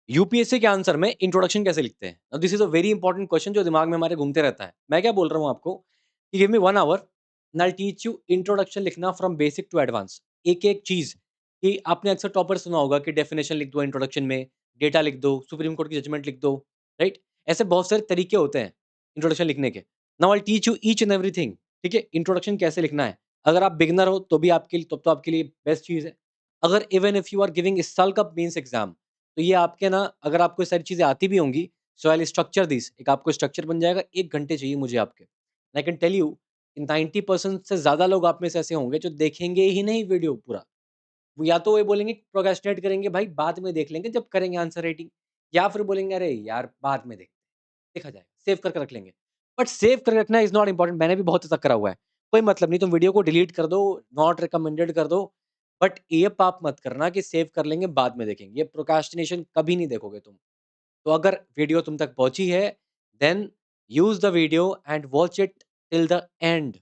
UPSC के answer में introduction कैसे लिखते हैं? This is a very important question जो दिमाग में हमारे घूमते रहता है। मैं क्या बोल रहा हूँ आपको कि give me 1 our and I will teach you introduction लिखना फ्रॉम बेसिक टू एडवांस। एक-एक चीज़ कि आपने अक्सर टॉपर सुना होगा कि डेफिनिशन लिख दो इंट्रोडक्शन में, डेटा लिख दो, सुप्रीम कोर्ट की जजमेंट लिख दो, राइट? ऐसे बहुत सारे तरीके होते हैं इंट्रोडक्शन लिखने के। Now I will teach you each and everything, ठीक है? इंट्रोडक्शन कैसे लिखना है। अगर आप बिगिनर हो तो भी आपके लिए तब तो आपके लिए बेस्ट चीज़ है। अगर even if you are giving इस साल का मेंस एग्ज़ाम, तो ये आपके ना अगर आपको ये सारी चीज़ें आती भी होंगी, सो आई विल स्ट्रक्चर दिस, एक आपको स्ट्रक्चर बन जाएगा, 1 घंटे चाहिए मुझे आपके। आई कैन टेल यू 90% से ज़्यादा लोग आप में से ऐसे होंगे जो देखेंगे ही नहीं वीडियो पूरा। वो या तो वो बोलेंगे प्रोक्रेस्टिनेट करेंगे, भाई बाद में देख लेंगे जब करेंगे आंसर राइटिंग, या फिर बोलेंगे अरे यार बाद में देखा जाएगा, सेव करके रख लेंगे। बट सेव करके रखना इज़ नॉट इम्पोर्टेंट, मैंने भी बहुत ऐसा करा हुआ है। कोई मतलब नहीं, तुम वीडियो को डिलीट कर दो, नॉट रिकमेंडेड कर दो, बट ये पाप मत करना कि सेव कर लेंगे बाद में देखेंगे। ये प्रोक्रास्टिनेशन कभी नहीं देखोगे तुम। तो अगर वीडियो तुम तक पहुंची है, then use the video and watch it till the end,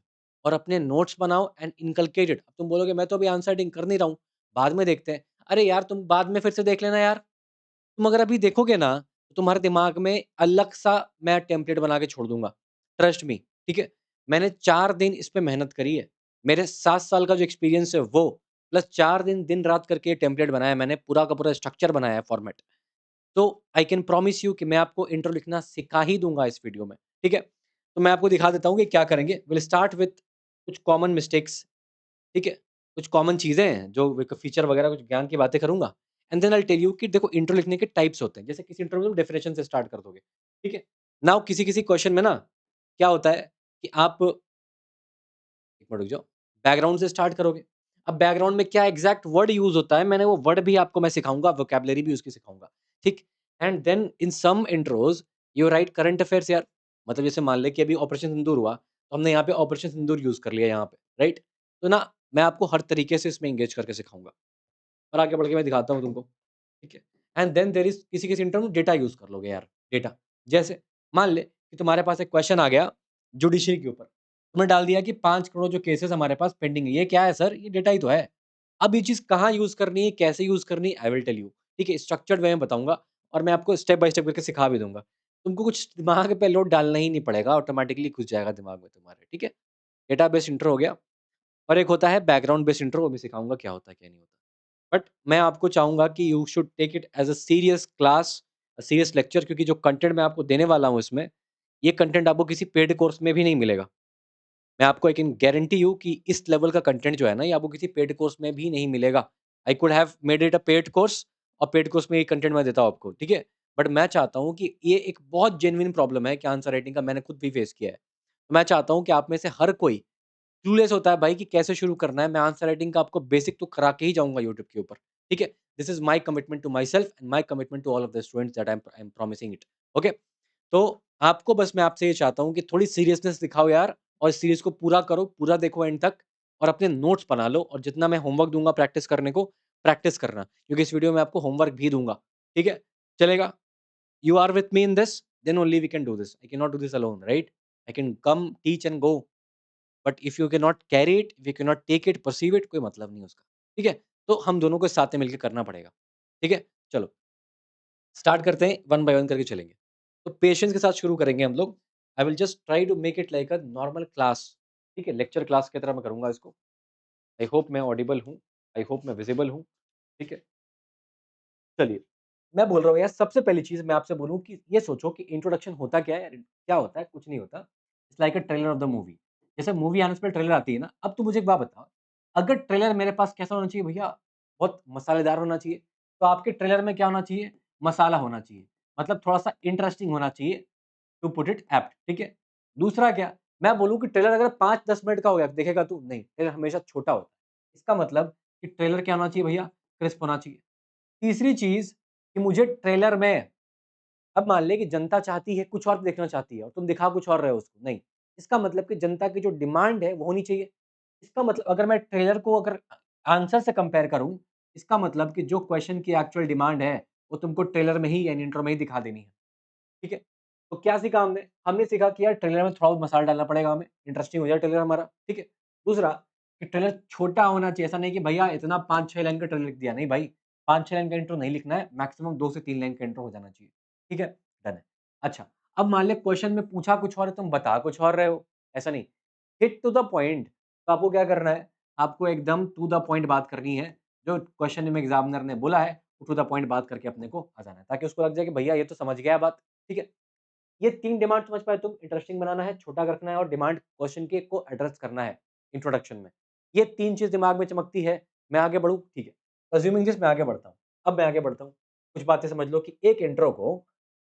और अपने नोट्स बनाओ एंड इनकलकेट इट। अब तुम बोलोगे मैं तो अभी आंसर राइटिंग कर नहीं रहा हूँ, बाद में देखते हैं। अरे यार तुम बाद में फिर से देख लेना यार। तुम अगर अभी देखोगे ना, तो तुम्हारे दिमाग में अलग सा मैं टेम्पलेट बना के छोड़ दूंगा, ट्रस्ट मी, ठीक है? मैंने 4 दिन इस पे मेहनत करी है। मेरे 7 साल का जो एक्सपीरियंस है वो, प्लस 4 दिन दिन रात करके टेम्पलेट बनाया मैंने, पूरा का पूरा स्ट्रक्चर बनाया है, फॉर्मेट। तो आई कैन प्रॉमिस यू कि मैं आपको इंट्रो लिखना सिखा ही दूँगा इस वीडियो में, ठीक है? तो मैं आपको दिखा देता हूँ कि क्या करेंगे। विल स्टार्ट विथ कुछ कॉमन मिस्टेक्स, ठीक है? कुछ कॉमन चीज़ें हैं जो एक फीचर वगैरह कुछ ज्ञान की बातें करूँगा, and then I will tell you कि देखो इंट्रो लिखने के टाइप्स होते हैं। जैसे किसी इंट्रो में तुम डेफिनिशन से स्टार्ट कर दोगे, ठीक है? नाउ किसी-किसी क्वेश्चन में ना क्या होता है कि आप 1 मिनट रुक जाओ, बैकग्राउंड से स्टार्ट करोगे। अब बैकग्राउंड में क्या एग्ज़ैक्ट वर्ड यूज़ होता है, मैंने वो वर्ड भी आपको मैं सिखाऊँगा, वोकैब्युलरी भी उसकी सिखाऊँगा, ठीक? And then in some intros you write current affairs यार। मतलब जैसे मान लें कि अभी ऑपरेशन सिंदूर हुआ, तो हमने यहाँ पे ऑपरेशन सिंदूर यूज़ कर लिया यहाँ पे, राइट? तो ना मैं आपको हर तरीके से इसमें एंगेज करके सिखाऊँगा, और आगे बढ़ के मैं दिखाता हूँ तुमको, ठीक है? एंड देन देयर इज़ किसी-किसी इंटरव्यू में डेटा यूज़ कर लोगे यार, डेटा। जैसे मान ले कि तुम्हारे पास एक क्वेश्चन आ गया जुडिशरी के ऊपर। तुमने डाल दिया कि 5 करोड़ जो केसेज़ हमारे पास पेंडिंग है, ये क्या है सर? ये डेटा ही तो है। अब ये चीज़ कहाँ यूज़ करनी है, कैसे यूज़ करनी है, आई विल टेल यू, ठीक है? स्ट्रक्चर्ड वे में बताऊँगा, और मैं आपको स्टेप बाय स्टेप करके सिखा भी दूँगा। तुमको कुछ दिमाग पे लोड डालना ही नहीं पड़ेगा, ऑटोमैटिकली घुस जाएगा दिमाग में तुम्हारे, ठीक है? डेटा बेस्ड इंट्रो हो गया, और एक होता है बैकग्राउंड बेस्ड इंट्रो, वो भी सिखाऊँगा क्या होता है, क्या नहीं होता। बट मैं आपको चाहूँगा कि you should take it as a serious class, serious lecture, क्योंकि जो कंटेंट मैं आपको देने वाला हूँ इसमें, ये कंटेंट आपको किसी पेड कोर्स में भी नहीं मिलेगा। मैं आपको आई कैन गारंटी यू कि इस लेवल का कंटेंट जो है ना, ये आपको किसी पेड कोर्स में भी नहीं मिलेगा। I could have made it a paid course, और पेड कोर्स में ये कंटेंट मैं देता हूँ आपको, ठीक है? बट मैं चाहता हूँ कि ये एक बहुत जेन्युइन प्रॉब्लम है कि आंसर राइटिंग का, मैंने खुद भी फेस किया है। मैं चाहता हूँ कि आप में से हर कोई क्लूलेस होता है भाई कि कैसे शुरू करना है। मैं आंसर राइटिंग का आपको बेसिक तो करा के ही जाऊँगा यूट्यूब के ऊपर, ठीक है? This is my commitment to myself and my commitment to all of the students that I am promising it, okay? तो आपको बस मैं आपसे ये चाहता हूँ कि थोड़ी सीरियसनेस दिखाओ यार, और इस सीरीज़ को पूरा करो, पूरा देखो एंड तक, और अपने नोट्स बना लो, और जितना मैं होमवर्क दूँगा प्रैक्टिस करने को, प्रैक्टिस करना, क्योंकि इस वीडियो में आपको होमवर्क भी दूँगा, ठीक है? चलेगा? You are with me in this, then only we can do this. I cannot do this alone, right? I can come, teach and go, but if you can not carry it, if you can not take it, perceive it, कोई मतलब नहीं उसका, ठीक है? तो हम दोनों को साथ में मिलकर करना पड़ेगा, ठीक है? चलो स्टार्ट करते हैं, वन बाय वन करके चलेंगे। तो पेशेंस के साथ शुरू करेंगे हम लोग। I will just try to make it like a normal class, ठीक है? लेक्चर क्लास की तरह मैं करूंगा इसको। आई होप मैं ऑडिबल हूँ, आई होप मैं विजिबल हूँ, ठीक है? चलिए, मैं बोल रहा हूँ यार, सबसे पहली चीज़ मैं आपसे बोलूँ कि ये सोचो कि इंट्रोडक्शन होता क्या है यार? क्या होता है? कुछ नहीं होता। It's like a trailer of the movie. जैसे मूवी आने से पहले ट्रेलर आती है ना, अब तुम मुझे एक बात बताओ, अगर ट्रेलर मेरे पास कैसा होना चाहिए भैया? बहुत मसालेदार होना चाहिए। तो आपके ट्रेलर में क्या होना चाहिए? मसाला होना चाहिए। मतलब थोड़ा-सा इंटरेस्टिंग होना चाहिए, टू पुट इट एप्ट, ठीक है? दूसरा क्या? मैं बोलूँ कि ट्रेलर अगर 5-10 मिनट का हो गया, देखेगा तू? नहीं, ट्रेलर हमेशा छोटा होता है। इसका मतलब कि ट्रेलर क्या होना चाहिए भैया? क्रिस्प होना चाहिए। तीसरी चीज़ कि मुझे ट्रेलर में, अब मान लें कि जनता चाहती है कुछ और देखना चाहती है और तुम दिखा कुछ और रहे हो उसको, नहीं। इसका मतलब कि जनता की जो डिमांड है वो होनी चाहिए। इसका मतलब अगर मैं ट्रेलर को अगर आंसर से कंपेयर करूँ, इसका मतलब कि जो क्वेश्चन की एक्चुअल डिमांड है, वो तुमको ट्रेलर में ही यानी इंट्रो में ही दिखा देनी है। ठीक है? तो क्या सीखा हमने? हमने सीखा कि यार ट्रेलर में थोड़ा बहुत मसाला डालना पड़ेगा हमें, इंटरेस्टिंग हो जाए ट्रेलर हमारा, ठीक है? दूसरा कि ट्रेलर छोटा होना चाहिए, ऐसा नहीं कि भैया इतना 5-6 लाइन का ट्रेलर लिख दिया, नहीं भाई। 5-6 लाइन का इंट्रो नहीं लिखना है, मैक्सिमम 2 से 3 लाइन का इंट्रो हो जाना चाहिए। ठीक है? डन है। अच्छा, अब मान लिया क्वेश्चन में पूछा कुछ और है, तुम बता कुछ और रहे हो, ऐसा नहीं। हिट टू द पॉइंट, तो आपको क्या करना है? आपको एकदम टू द पॉइंट बात करनी है। जो क्वेश्चन में एग्जामिनर ने बोला है, वो टू द पॉइंट बात करके अपने को आ जाना है, ताकि उसको लग जाए कि भैया ये तो समझ गया बात। ठीक है? ये 3 डिमांड समझ पाए तुम, इंटरेस्टिंग बनाना है, छोटा रखना है और डिमांड क्वेश्चन के को एड्रेस करना है इंट्रोडक्शन में। ये 3 चीज़ दिमाग में चमकती है, मैं आगे बढ़ूँ? ठीक है। अज्यूमिंग दिस मैं आगे बढ़ता हूँ। अब मैं आगे बढ़ता हूँ। कुछ बातें समझ लो कि एक इंट्रो को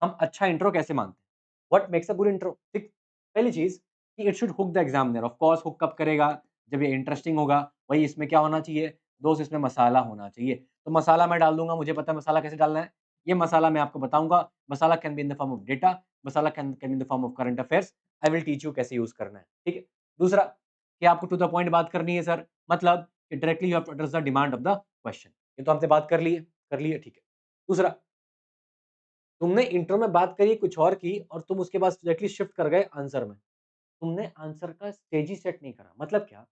हम अच्छा इंट्रो कैसे मानते हैं? What makes a good intro? ठीक। पहली चीज़ कि it should hook the examiner. Of course hook कब करेगा? जब ये इंटरेस्टिंग होगा। वही इसमें क्या होना चाहिए? दोस्त इसमें मसाला होना चाहिए। तो मसाला मैं डाल दूँगा, मुझे पता है मसाला कैसे डालना है। ये मसाला मैं आपको बताऊँगा। Masala can be in the form of data, masala can be in the form of current affairs. I will teach you कैसे यूज़ करना है। ठीक है? दूसरा कि आपको टू द पॉइंट बात करनी है सर, मतलब कि directly you have to address the demand of the question. ये तो हमसे बात कर ली है, ठीक है। दूसरा, तुमने इंट्रो में बात करी कुछ और की और तुम उसके बाद डायरेक्टली शिफ्ट कर गए आंसर में। तुमने आंसर का स्टेज ही सेट नहीं करा। मतलब क्या?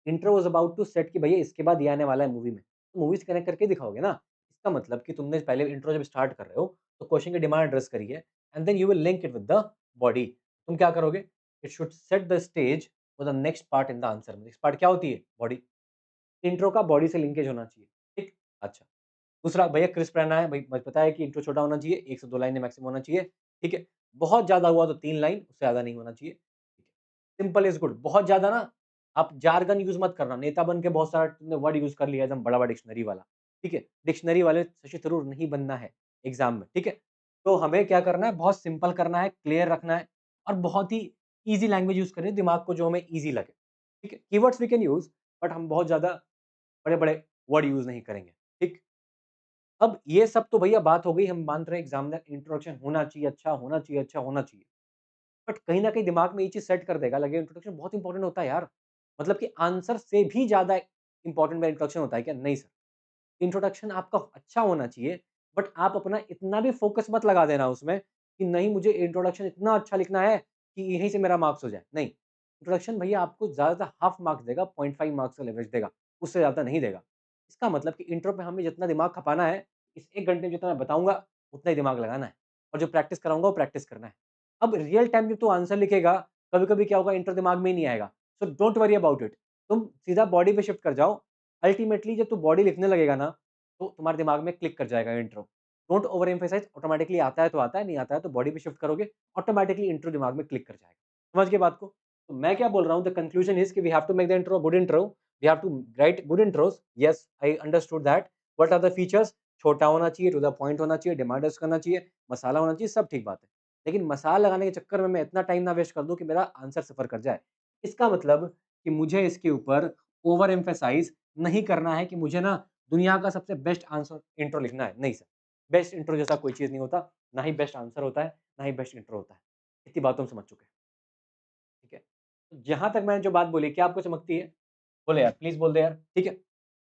Intro was about to set कि भैया इसके बाद ये आने वाला है मूवी में। तो मूवी से कनेक्ट करके दिखाओगे ना। इसका मतलब कि तुमने पहले इंट्रो जब स्टार्ट कर रहे हो, तो क्वेश्चन की डिमांड एड्रेस करी है and then you will link it with the body. तुम क्या करोगे? It should set the stage for the next part in the answer. Next part क्या होती है? बॉडी। इंट्रो का बॉडी से लिंकेज होना चाहिए। ठीक? अच्छा। दूसरा भैया क्रिस्प रहना है, भई मुझे पता है कि इंट्रो छोटा होना चाहिए, 1 से 2 लाइनें मैक्सिमम होना चाहिए, ठीक है? बहुत ज़्यादा हुआ तो 3 लाइन, उससे ज़्यादा नहीं होना चाहिए, ठीक है? सिंपल इज़ गुड, बहुत ज़्यादा ना आप जार्गन यूज़ मत करना, नेता बन के बहुत सारा तुमने वर्ड यूज़ कर लिया एकदम बड़ा-बड़ा डिक्शनरी वाला, ठीक है? डिक्शनरी वाले शशि थरूर नहीं बनना है एग्ज़ाम में, ठीक है? तो हमें क्या करना है, बहुत सिंपल करना है, क्लियर रखना है और बहुत ही ईज़ी लैंग्वेज यूज़ करनी है, दिमाग को जो हमें ईज़ी लगे, ठीक है? Keywords we can use but हम बहुत ज़्यादा बड़े-बड़े वर्ड यूज़ नहीं करेंगे, ठीक? अब ये सब तो भैया बात हो गई, हम मान रहे हैं एग्जामिनर इंट्रोडक्शन होना चाहिए, अच्छा होना चाहिए, अच्छा होना चाहिए। बट कहीं न कहीं दिमाग में ये चीज़ सेट कर देगा, लगेगा इंट्रोडक्शन बहुत इंपॉर्टेंट होता है यार। मतलब कि आंसर से भी ज़्यादा इंपॉर्टेंट मेरा इंट्रोडक्शन होता है क्या? नहीं सर। इंट्रोडक्शन आपका अच्छा होना चाहिए, बट आप अपना इतना भी फ़ोकस मत लगा देना उसमें कि नहीं मुझे इंट्रोडक्शन इतना अच्छा लिखना है कि यहीं से मेरा मार्क्स हो जाए। नहीं, इंट्रोडक्शन भैया आपको ज़्यादा हाफ मार्क्स देगा, 0.5 मार्क्स का एवरेज देगा, उससे ज़्यादा नहीं देगा। इसका मतलब कि इंट्रो पे हमें जितना दिमाग खपाना है, इस 1 घंटे में जितना मैं बताऊँगा, उतना ही दिमाग लगाना है और जो प्रैक्टिस कराऊँगा वो प्रैक्टिस करना है। अब रियल टाइम जब तू आंसर लिखेगा, कभी-कभी क्या होगा इंट्रो दिमाग में ही नहीं आएगा। So don't worry about it. तुम सीधा बॉडी पे शिफ्ट कर जाओ। अल्टीमेटली जब तू बॉडी लिखने लगेगा ना, तो तुम्हारे दिमाग में क्लिक कर जाएगा intro. Don't over emphasise, automatically आता है तो आता है, नहीं आता है तो बॉडी पे शिफ्ट करोगे, ऑटोमैटिकली इंट्रो दिमाग में क्लिक कर जाएगा। समझ गए बात को? तो मैं क्या बोल रहा हूँ, द कंक्लूजन इज़ कि we have to make the intro good intro, we have to write good intros. Yes, I understood that. What are the features? छोटा होना चाहिए, टू द पॉइंट होना चाहिए, डिमांडर्स करना चाहिए, मसाला होना चाहिए, सब ठीक बात है। लेकिन मसाला लगाने के चक्कर में मैं इतना टाइम ना वेस्ट कर दूँ कि मेरा आंसर सफ़र कर जाए। इसका मतलब कि मुझे इसके ऊपर ओवर एम्फसाइज़ नहीं करना है कि मुझे ना दुनिया का सबसे बेस्ट आंसर इंट्रो लिखना है, नहीं सर। बेस्ट इंट्रो जैसा कोई चीज़ नहीं होता, ना ही बेस्ट आंसर होता है, ना ही बेस्ट इंट्रो होता है। इतनी बात तो हम समझ चुके हैं, ठीक है? तो जहाँ तक मैंने जो बात बोली, क्या आपको चमकती है? बोलो यार, प्लीज़ बोल दो यार, ठीक है?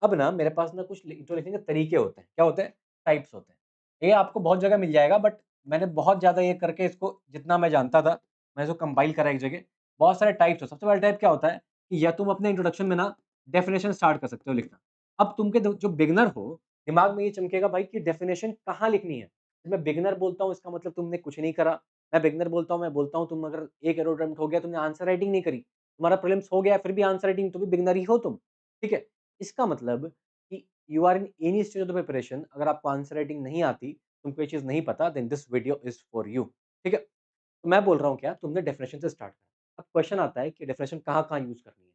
अब ना मेरे पास ना कुछ इंट्रो लिखने के तरीके होते हैं, क्या होते हैं? टाइप्स होते हैं। ये आपको बहुत जगह मिल जाएगा बट मैंने बहुत ज़्यादा ये करके इसको जितना मैं जानता था, मैंने इसको कंपाइल करा एक जगह। बहुत सारे टाइप्स हैं, सबसे पहला टाइप क्या होता है कि या तुम अपने इंट्रोडक्शन में ना डेफिनिशन स्टार्ट कर सकते हो लिखना। अब तुम के द जो बिगिनर हो, दिमाग में ये चमकेगा भाई कि डेफिनिशन कहाँ लिखनी है? मैं बिगिनर बोलता हूँ इसका मतलब तुमने कुछ नहीं करा। मैं बिगिनर बोलता हूँ, मैं बोलता हूँ तुम अगर 1 एरर अटेम्प्ट हो गया, तुमने आंसर राइटिंग नहीं करी। तुम्हारा प्रीलिम्स हो गया फिर भी आंसर राइटिंग, तो भी बिगिनर ही हो तुम, ठीक है? इसका मतलब कि you are in any stage of the preparation, अगर आपको आंसर राइटिंग नहीं आती, तुमको ये चीज़ नहीं पता, then this video is for you, ठीक है? तो मैं बोल रहा हूँ क्या, तुमने डेफिनिशन से स्टार्ट करा। अब क्वेश्चन आता है कि डेफिनिशन कहाँ-कहाँ यूज़ करनी है?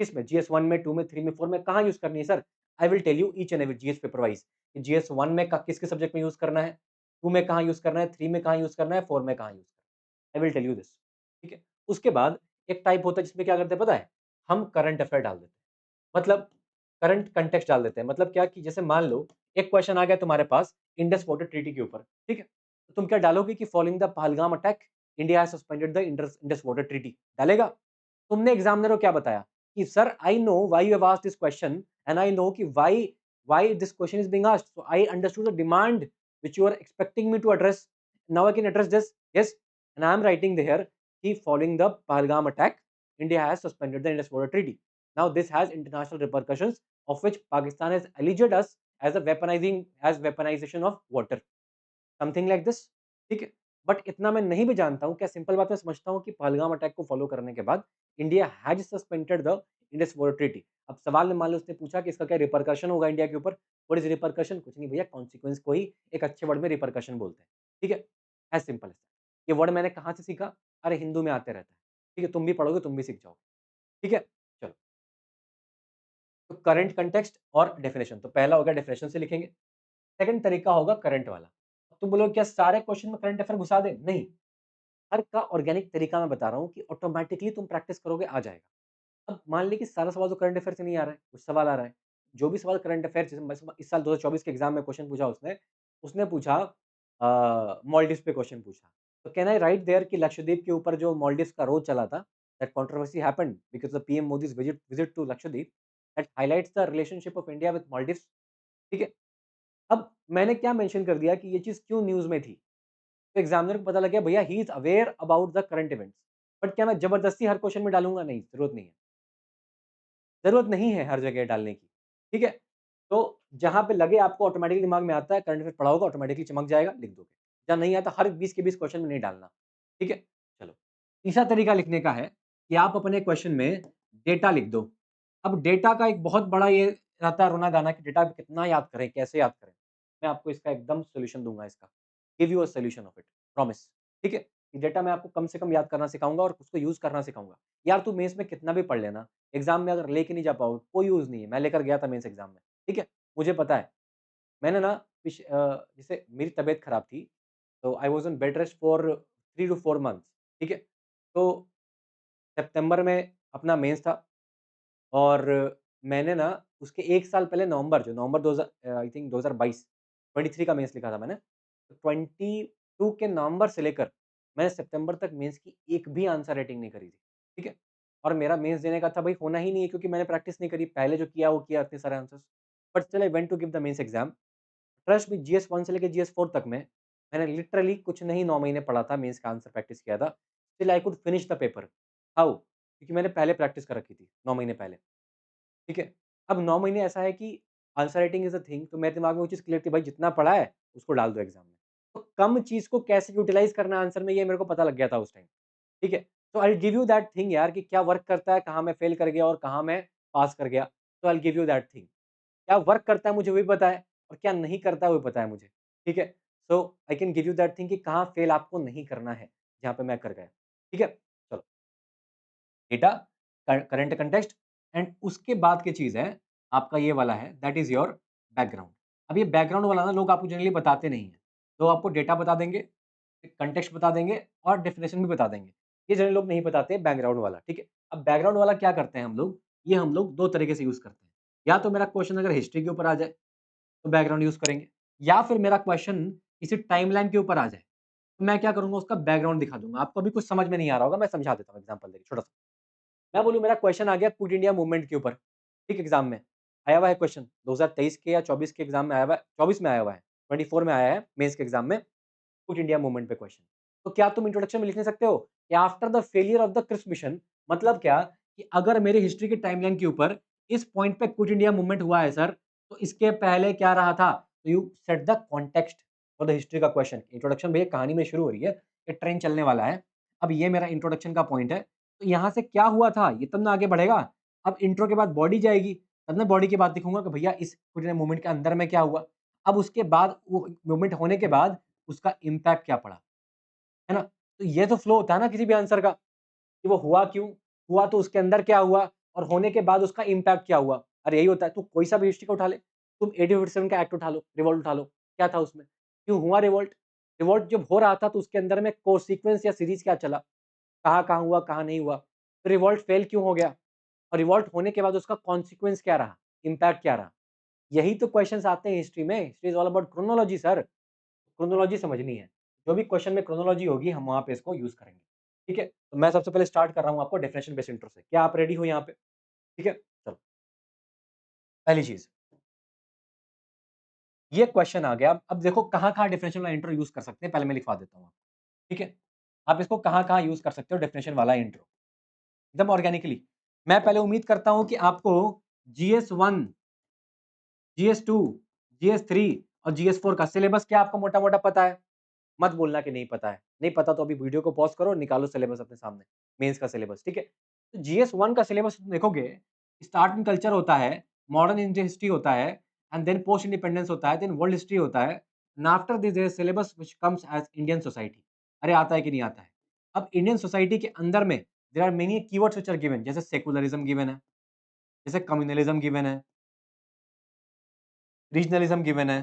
किसमें? जीएस 1 में, 2 में, 3 में, 4 में कहाँ यूज़ करनी है sir? I will tell you each and every GS paper wise कि जीएस 1 में किस-किस सब्जेक्ट में यूज़ करना है, 2 में कहाँ यूज़ करना है, 3 में कहाँ यूज़ करना है, 4 में कहाँ यूज़ करना है। I will tell you this, ठीक है? उसके बाद एक टाइप होता है जिसमें क्या करते हैं पता है? हम करंट अफेयर डाल देते हैं। मतलब करंट कॉन्टेक्स्ट डाल देते हैं। मतलब क्या कि जैसे मान लो एक क्वेश्चन आ गया तुम्हारे पास इंडस वाटर ट्रीटी के ऊपर, ठीक है? तो तुम क्या डालोगे कि following the Pahalgam attack, India has suspended the Indus water treaty, डालेगा? तुमने एग्जामिनर को क्या बताया कि sir I know why you have asked this question and I know कि why this question is being asked, so I understood the demand which you are expecting me to address, now I can address this, yes, and I am writing there कि following the Pahalgam attack, India has suspended the Indus water treaty. Now this has international repercussions of which Pakistan has alleged us as weaponization of water, something like this, ठीक है। But इतना मैं नहीं भी जानता हूँ, क्या सिंपल बात मैं समझता हूँ कि पहलगाम अटैक को फॉलो करने के बाद India has suspended the Indus water treaty. अब सवाल में मान लो उसने पूछा कि इसका क्या रिपरकशन होगा इंडिया के ऊपर, व्हाट इज रिपरकशन, कुछ नहीं भैया, कॉन्सिक्वेंस को ही एक अच्छे वर्ड में रिपरकशन बोलते हैं, ठीक है, एज सिंपल एज। ये वर्ड मैंने कहाँ से सीखा, अरे हिंदू में आते रहता है, ठीक है, तुम भी पढ़ोगे तुम भी सीख जाओगे, ठीक है। चलो, तो करंट कंटेक्स्ट और डेफिनेशन, तो पहला हो गया डेफिनेशन से लिखेंगे। सेकंड तरीका होगा करंट वाला। तुम बोलोगे क्या सारे क्वेश्चन में करंट अफेयर घुसा दे, नहीं, हर का ऑर्गेनिक तरीका मैं बता रहा हूँ कि ऑटोमेटिकली तुम प्रैक्टिस करोगे आ जाएगा। अब मान लीजिए कि सारा सवाल तो करंट अफेयर से नहीं आ रहा है, कुछ सवाल आ रहा है, जो भी सवाल करंट अफेयर जैसे इस साल 2024 के एग्जाम में क्वेश्चन पूछा उसने, उसने पूछा मालदीव्स पे क्वेश्चन पूछा, तो कैन आई राइट देयर कि लक्षद्वीप के ऊपर जो मालदीव्स का रोज चला था, that controversy happened because the PM Modi's visit to Lakshadweep, that highlights the relationship of India with Maldives, ठीक है। अब मैंने क्या मेंशन कर दिया कि ये चीज़ क्यों न्यूज़ में थी? तो एग्जामिनर को पता लग गया भैया he is aware about the current events. But क्या मैं जबरदस्ती हर क्वेश्चन में डालूँगा? नहीं, ज़रूरत नहीं है। ज़रूरत नहीं है हर जगह डालने की, ठीक है? तो जहाँ पे लगे आपको ऑटोमैटिकली दिमाग में आता है, करंट अफेयर पढ़ा होगा, ऑटोमैटिकली चमक जाएगा, लिख दोगे। जहाँ नहीं आता हर 20 के 20 क्वेश्चन में नहीं डालना, ठीक है? चलो, तीसरा तरीका लिखने का है कि आप अपने क्वेश्चन में डेटा लिख दो। अब डेटा का एक बहुत बड़ा ये रहता है रोना-गाना कि डेटा कितना याद करें, कैसे याद करें? मैं आपको इसका एकदम सॉल्यूशन दूँगा इसका। Give you a solution of it, promise, ठीक है? ये डेटा मैं आपको कम से कम याद करना सिखाऊँगा और उसको यूज़ करना सिखाऊँगा। यार तू मेंस में कितना भी पढ़ लेना, एग्ज़ाम में अगर लेके नहीं जा पाओगे, कोई यूज़ नहीं है। मैं लेकर गया था मेंस एग्ज़ाम में, ठीक है? मुझे पता है। मैंने ना जैसे मेरी तबीयत खराब थी, तो I was on bed rest for 3 to 4 months, ठीक है? तो सितंबर में अपना मेंस था और मैंने ना उसके 1 साल पहले नवंबर 2000 आई थिंक 2022 23 का मेंस लिखा था मैंने। तो 22 के नवंबर से लेकर मैंने सितंबर तक मेंस की एक भी आंसर राइटिंग नहीं करी थी, ठीक है? और मेरा मेंस देने का था भाई होना ही नहीं है क्योंकि मैंने प्रैक्टिस नहीं करी, पहले जो किया वो किया इतने सारे answers. But still I went to give the mains exam. Trust me GS 1 से लेके जीएस 4 तक में मैंने लिटरली कुछ नहीं 9 महीने पढ़ा था, मेंस का आंसर प्रैक्टिस किया था। Still I could finish the paper. How? क्योंकि मैंने पहले प्रैक्टिस कर रखी थी 9 महीने पहले। ठीक है? अब 9 महीने ऐसा है कि answer writing is a thing, तो मेरे दिमाग में वो चीज़ क्लियर थी भाई जितना पढ़ा है उसको डाल दो एग्ज़ाम में। तो कम चीज़ को कैसे यूटिलाइज़ करना है आंसर में ये मेरे को पता लग गया था उस टाइम। ठीक है? तो I will give you that thing यार कि क्या वर्क करता है, कहाँ मैं फेल कर गया और कहाँ मैं पास कर गया। तो I will give you that thing. क्या वर्क करता है मुझे वो भी पता है और क्या नहीं करता है वो भी पता है मुझे। ठीक है? So I can give you that thing कि कहाँ फेल आपको नहीं करना है, जहाँ पे मैं कर गया। ठीक है? चलो, डेटा, करंट कॉन्टेक्स्ट एंड उसके बाद की चीज़ है, आपका ये वाला है दैट इज़ योर बैकग्राउंड। अब ये बैकग्राउंड वाला ना लोग आपको जनरली बताते नहीं हैं। लोग आपको डेटा बता देंगे, कॉन्टेक्स्ट बता देंगे और डेफिनिशन भी बता देंगे। ये जनरली लोग नहीं बताते बैकग्राउंड वाला, ठीक है? अब बैकग्राउंड वाला क्या करते हैं हम लोग, ये हम लोग 2 तरीके से यूज़ करते हैं। या तो मेरा क्वेश्चन अगर हिस्ट्री के ऊपर आ जाए, तो बैकग्राउंड यूज़ करेंगे या फिर मेरा क्वेश्चन किसी टाइमलाइन के ऊपर आ जाए, तो मैं क्या करूँगा उसका बैकग्राउंड दिखा दूँगा। आपको अभी कुछ समझ में नहीं आ रहा होगा, मैं समझा देता हूँ एग्ज़ाम्पल देके छोटा-सा। मैं बोलूँ मेरा क्वेश्चन आ गया क्विट इंडिया मूवमेंट के ऊपर, ठीक एग्ज़ाम में, आया हुआ है क्वेश्चन 2023 के या 24 के एग्ज़ाम में आया हुआ है, 24 में आया हुआ है, 24 में आया है मेंस के एग्ज़ाम में, क्विट इंडिया मूवमेंट पे क्वेश्चन। तो क्या तुम इंट्रोडक्शन में लिख नहीं सकते हो कि after the failure of the Cripps mission, मतलब क्या कि अगर मेरी हिस्ट्री की टाइमलाइन के ऊपर इस पॉइंट पे क्विट इंडिया मूवमेंट हुआ है सर, तो इसके पहले क्या रहा था? तो you set the context for the history का क्वेश्चन। इंट्रोडक्शन भैया कहानी में शुरू हो रही है, ये ट्रेन चलने वाला है। अब ये मेरा इंट्रोडक्शन का पॉइंट है, तो यहाँ से क्या हुआ था? ये तब ना आगे बढ़ेगा। अब इंट्रो के बाद बॉडी जाएगी, तब मैं बॉडी की बात लिखूँगा कि भैया इस क्विट इंडिया मूवमेंट के अंदर में क्या हुआ? अब उसके बाद वो मूवमेंट होने के बाद उसका इम्पैक्ट क्या पड़ा, है ना? तो ये तो फ्लो होता है ना किसी भी आंसर का, कि वो हुआ क्यों? हुआ तो उसके अंदर क्या हुआ? और होने के बाद उसका इम्पैक्ट क्या हुआ? अरे यही होता है, तू कोई सा भी हिस्ट्री का उठा ले, तुम 1857 का एक्ट उठा लो, रिवोल्ट उठा लो, क्या था उसमें? क्यों हुआ रिवोल्ट? रिवोल्ट जब हो रहा था तो उसके अंदर में को-सीक्वेंस या सीरीज़ क्या चला? कहाँ-कहाँ हुआ, कहाँ नहीं हुआ? तो रिवोल्ट फेल क्यों हो गया? और रिवोल्ट होने के बाद उसका कॉन्सिक्वेंस क्या रहा? इम्पैक्ट क्या रहा? यही तो क्वेश्चन्स आते हैं हिस्ट्री में। History is all about chronology sir. Chronology समझनी है। जो भी क्वेश्चन में क्रोनोलॉजी होगी हम वहाँ पे इसको यूज़ करेंगे। ठीक है? तो मैं सबसे पहले स्टार्ट कर रहा हूँ आपको डेफिनिशन बेस्ड इंट्रो से। क्या आप रेडी हो यहाँ पे? ठीक है? चलो, पहली चीज़, ये क्वेश्चन आ गया। अब देखो कहाँ-कहाँ डेफिनिशन वाला इंट्रो यूज़ कर सकते हैं, पहले मैं लिखवा देता हूँ आपको। ठीक है? आप इसको कहाँ-कहाँ यूज़ कर सकते हो डेफिनिशन वाला इंट्रो, एकदम ऑर्गेनिकली। मैं पहले उम्मीद करता हूँ कि आपको जीएस 1, जीएस 2, GS3 और GS4 का सिलेबस क्या आपको मोटा-मोटा पता है? मत बोलना कि नहीं पता है। नहीं पता तो अभी वीडियो को पॉज़ करो और निकालो सिलेबस अपने सामने, मेंस का सिलेबस, ठीक है? तो GS1 का सिलेबस देखोगे, स्टार्ट इन कल्चर होता है, मॉडर्न इंडियन हिस्ट्री होता है, एंड देन पोस्ट इंडिपेंडेंस होता है, देन वर्ल्ड हिस्ट्री होता है, and after this there is syllabus which comes as Indian society. अरे आता है कि नहीं आता है? अब इंडियन सोसाइटी के अंदर में there are many keywords which are given, जैसे सेक्युलरिज्म गिवन है, जैसे कम्युनलिज्म गिवन है, रीजनलिज्म गिवन है,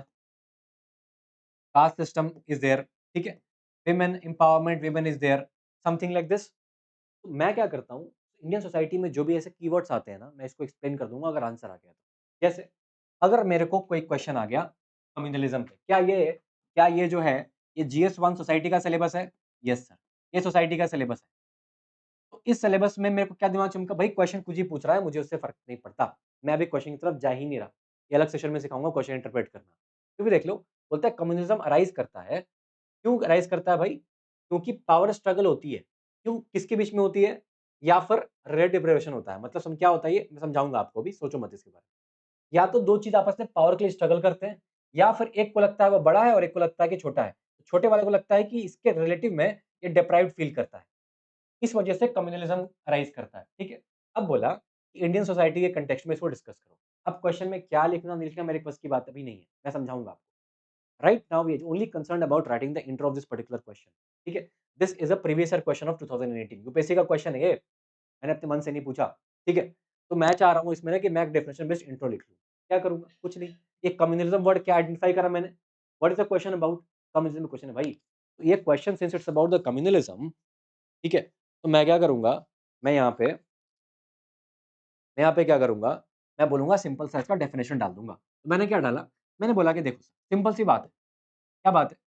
कास्ट सिस्टम इज देयर, ठीक है? Women empowerment, women is there, something like this. तो मैं क्या करता हूँ, इंडियन सोसाइटी में जो भी ऐसे कीवर्ड्स आते हैं ना, मैं इसको एक्सप्लेन कर दूंगा अगर आंसर आ गया तो। जैसे अगर मेरे को कोई क्वेश्चन आ गया कम्युनलिज्म पे, क्या ये जो है, ये GS1 सोसाइटी का सिलेबस है? यस सर, ये सोसाइटी का सिलेबस है। तो इस सिलेबस में मेरे को क्या दिमाग चमका, भाई क्वेश्चन कुछ ही पूछ रहा है, मुझे उससे फर्क नहीं पड़ता, मैं अभी क्वेश्चन की तरफ जा ही नहीं रहा। ये अलग सेशन में सिखाऊंगा क्वेश्चन इंटरप्रेट करना। क्योंकि देख लो, बोलता है कम्युनिज्म अराइज करता है। क्यों अराइज करता है भाई? क्योंकि पावर स्ट्रगल होती है। क्यों? किसके बीच में होती है? या फिर रेड डिप्रेवेशन होता है। मतलब क्या होता है ये मैं समझाऊंगा आपको, अभी सोचो मत इसके बारे में। या तो दो चीज आपस में पावर के लिए स्ट्रगल करते हैं, या फिर एक को लगता है वो बड़ा है और एक को लगता है कि छोटा है। छोटे वाले को लगता है कि इसके रिलेटिव में ये डिप्राइव्ड फील करता है। इस वजह से कम्युनलिज्म अराइज करता है, ठीक है? अब बोला कि इंडियन सोसाइटी के कंटेक्स्ट में इसको डिस्कस करो। अब क्वेश्चन में क्या लिखना नहीं लिखना मेरे बस की बात अभी नहीं है, मैं समझाऊंगा आपको। Right now we are only concerned about writing the intro of this particular question, ठीक है? This is a previous year question of 2018, UPSC का क्वेश्चन है ये, मैंने अपने मन से नहीं पूछा, ठीक है? तो मैं चाह रहा हूँ इसमें ना कि मैं एक डेफिनेशन बेस्ड इंट्रो लिख लूँ। क्या करूँगा? कुछ नहीं। ये कम्युनलिज्म वर्ड क्या आइडेंटिफाई करा मैंने? What is the question about? Communism question है भाई। तो ये question since it's about the communalism, ठीक है? तो मैं क्या करूँगा? मैं यहाँ पे मैं यहाँ पे क्या करूँगा? मैं बोलूँगा सिंपल सा इसका डेफिनेशन डाल दूँगा। तो मैंने क्या डाला? मैंने बोला कि देखो सिंपल सी बात है। क्या बात है?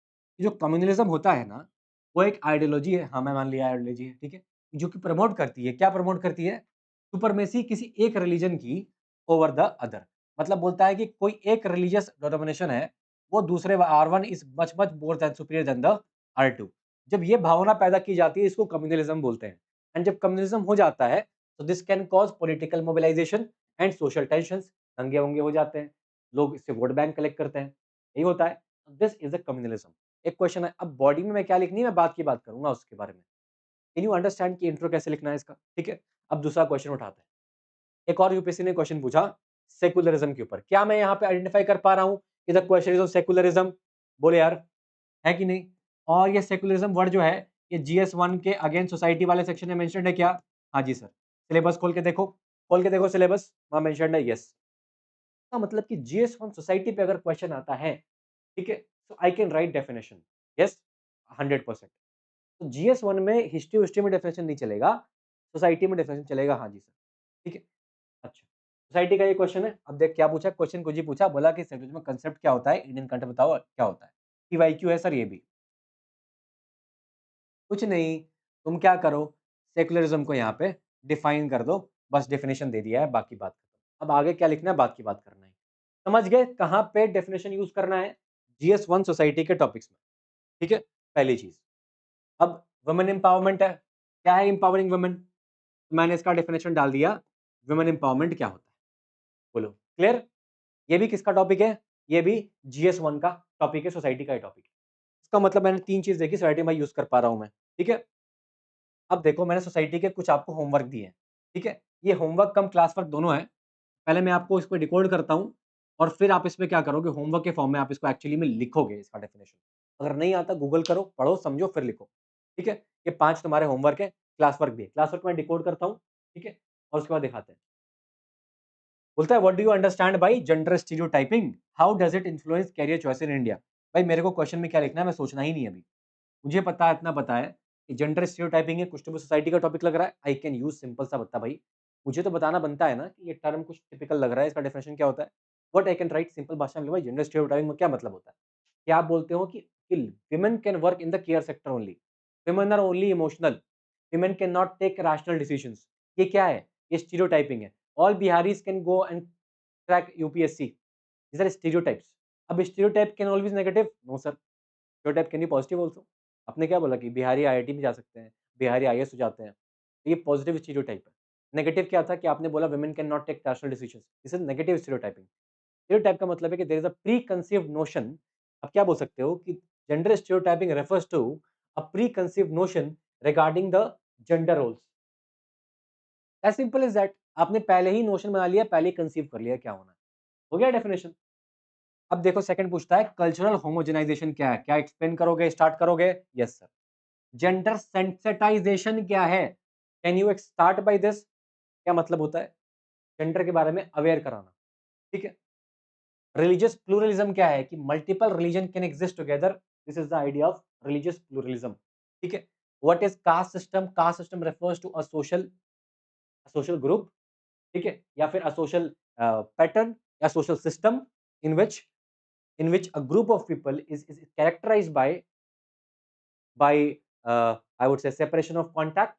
ये जो कम्युनलिज्म होता है ना, वो एक आइडियोलॉजी है। हाँ, मैं मान लिया आइडियोलॉजी है, ठीक है? जो कि प्रमोट करती है, क्या प्रमोट करती है? सुपरमेसी किसी एक रिलीजन की ओवर द अदर। मतलब बोलता है कि कोई एक रिलीजियस डिनोमिनेशन है, वो दूसरे R1 is much much more than superior then the R2। जब ये भावना पैदा की जाती है, इसको कम्युनलिज्म बोलते हैं। एंड जब कम्युनलिज्म हो जाता है, तो this can cause political mobilisation and social tensions. दंगे-वंगे हो जाते हैं, लोग इससे वोट बैंक कलेक्ट करते हैं, यही होता है। This is a communalism. एक क्वेश्चन है, अब बॉडी में मैं क्या लिखनी है, मैं बात की बात करूँगा उसके बारे में। कैन यू अंडरस्टैंड कि इंट्रो कैसे लिखना है इसका? ठीक है? अब दूसरा क्वेश्चन उठाते हैं। एक और यूपीएससी ने क्वेश्चन पूछा सेक्युलरिज्म के ऊपर। क्या मैं यहाँ पे आइडेंटिफाई कर पा रहा हूँ कि the question is on secularism? बोले यार, है कि नहीं? और ये सेक्युलरिज्म वर्ड जो है, ये GS1 के अगेंस्ट सोसाइटी वाले सेक्शन में मेंशन्ड है क्या? हाँ जी सर। सिलेबस खोल के देखो सिलेबस, वहाँ मेंशन्ड है, यस। इसका मतलब कि GS1 सोसाइटी पे अगर क्वेश्चन आता है, ठीक है? So I can write definition, yes, 100%। तो GS1 में हिस्ट्री में डेफिनेशन नहीं चलेगा, सोसाइटी में डेफिनेशन चलेगा, हाँ जी सर। ठीक है? अच्छा, सोसाइटी का ये क्वेश्चन है। अब देख क्या पूछा, क्वेश्चन कुछ ही पूछा, बोला कि सेक्युलरिज्म में कांसेप्ट क्या होता है? इंडियन कंटेंट बताओ क्या होता है? पीवाईक्यू है सर ये भी। कुछ नहीं, तुम क्या करो, सेक्युलरिज्म को यहाँ पे डिफाइन कर दो, बस डेफिनेशन दे दिया है, बाकी बात खत्म। अब आगे क्या लिखना है, बात की बात करना है। समझ गए कहाँ पे डेफिनेशन यूज़ करना है? GS1 सोसाइटी के टॉपिक्स में, ठीक है? पहली चीज़। अब वुमेन एम्पावरमेंट है, क्या है एम्पावरिंग वुमेन? मैंने इसका डेफिनेशन डाल दिया, वुमेन एम्पावरमेंट क्या होता है? बोलो, क्लियर? ये भी किसका टॉपिक है? ये भी GS1 का टॉपिक है, सोसाइटी का ही टॉपिक है। इसका मतलब मैंने 3 चीज़ देखी, सोसाइटी में यूज़ कर पा रहा हूँ मैं, ठीक है? अब देखो मैंने सोसाइटी के कुछ आपको होमवर्क दिए हैं, ठीक है? ये होमवर्क कम क्लास वर्क दोनों है। पहले मैं आपको इसको डिकोड करता हूँ और फिर आप इसमें क्या करोगे, होमवर्क के फॉर्म में आप इसको एक्चुअली में लिखोगे इसका डेफिनिशन। अगर नहीं आता गूगल करो, पढ़ो, समझो फिर लिखो, ठीक है? ये 5 तुम्हारे होमवर्क है, क्लास वर्क भी है। क्लास वर्क मैं डिकोड करता हूँ, ठीक है? और उसके बाद दिखाते हैं। बोलता है what do you understand by gender stereotyping? How does it influence career choice in India? भाई मेरे को क्वेश्चन में क्या लिखना है मैं सोचना ही नहीं है अभी। मुझे पता है, इतना पता है कि जेंडर स्टीरियोटाइपिंग है, कुछ तो भी सोसाइटी का टॉपिक लग रहा है। आई कैन यूज़ सिंपल सा बता भाई। मुझे तो बताना बनता है ना कि ये टर्म कुछ टिपिकल लग रहा है, इसका डेफिनिशन क्या होता है? What I can right simple भाषा में, भाई जेंडर स्टीरियोटाइपिंग में क्या मतलब होता है? क्या आप बोलते हो कि women can work in the care sector only, women are only emotional, women can not take rational decisions, ये क्या है? ये स्टीरियोटाइपिंग है। All Biharis can go and crack UPSC, these are stereotypes। अब stereotype can always negative, no sir, stereotype can be positive also। आपने क्या बोला कि बिहारी आईआईटी में जा सकते हैं, बिहारी आईएएस हो जाते हैं, तो ये पॉजिटिव स्टीरियोटाइप है। नेगेटिव क्या था कि आपने बोला women can not take rational decisions, this is negative stereotyping. Stereotype का मतलब है कि there is a preconceived notion. आप क्या बोल सकते हो कि gender stereotyping refers to a preconceived notion regarding the gender roles. As simple as that. आपने पहले ही नोशन बना लिया, पहले ही कंसीव कर लिया क्या होना है। हो गया डेफिनेशन। अब देखो सेकंड पूछता है कल्चरल होमोजेनाइजेशन क्या है, क्या एक्सप्लेन करोगे, स्टार्ट करोगे? Yes sir. जेंडर सेंसिटाइजेशन क्या है? Can you start by this? क्या मतलब होता है? जेंडर के बारे में अवेयर कराना। ठीक है। रिलीजियस प्लूरलिज्म क्या है? कि multiple religion can exist together. This is the idea of religious pluralism. ठीक है। What is caste system? Caste system refers to a social group. ठीक है, या फिर अ सोशल पैटर्न या social system in which a group of people is characterized by I would say separation of contact।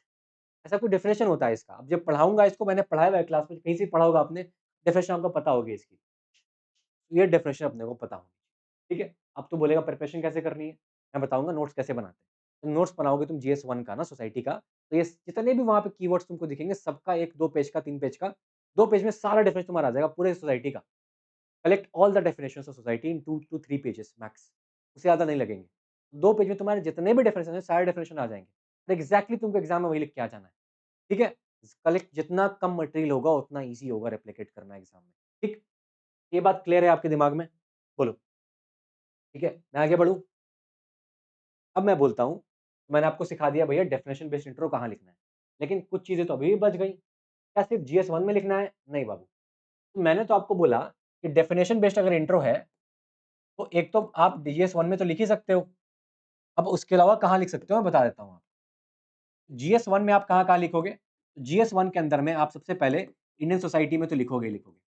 ऐसा कोई definition होता है इसका। अब जब पढ़ाऊंगा इसको, मैंने पढ़ाया हुआ है क्लास में, कहीं से पढ़ा होगा आपने, डेफिनेशन आपको पता होगी इसकी। ये डेफिनेशन अपने को पता होगी। ठीक है। अब तू बोलेगा प्रिपरेशन कैसे करनी है, मैं बताऊंगा नोट्स कैसे बनाते हैं। तो नोट्स बनाओगे तुम GS1 का ना, सोसाइटी का, तो ये जितने भी वहां पे कीवर्ड्स तुमको दिखेंगे सबका एक 2 पेज का, 3 पेज का, 2 पेज में सारा डेफिनेशन तुम्हारा आ जाएगा पूरे सोसाइटी का। Collect all the definitions of society in 2 to 3 pages max. उससे ज़्यादा नहीं लगेंगे। 2 पेज में तुम्हारे जितने भी डेफिनेशन है सारे डेफिनेशन आ जाएंगे। और एग्जैक्टली तुमको एग्जाम में वही लिख के आ जाना है। ठीक है। कलेक्ट जितना कम मटेरियल होगा उतना ईजी होगा रेप्लिकेट करना एग्जाम में। ठीक। ये बात क्लियर है आपके दिमाग में? बोलो। ठीक है, मैं आगे बढ़ूं। अब मैं बोलता हूं, मैंने आपको सिखा दिया भैया डेफिनेशन बेस्ड इंट्रो कहाँ लिखना है, लेकिन कुछ चीजें तो अभी भी बच गई। क्या सिर्फ GS1 में लिखना है? नहीं बाबू। तो मैंने तो आपको बोला कि डेफिनेशन बेस्ड अगर इंट्रो है तो एक तो आप GS1 में तो लिख ही सकते हो। अब उसके अलावा कहाँ लिख सकते हो मैं बता देता हूँ आपको। GS1 में आप कहाँ-कहाँ लिखोगे? GS1 के अंदर में आप सबसे पहले इंडियन सोसाइटी में तो लिखोगे ही लिखोगे।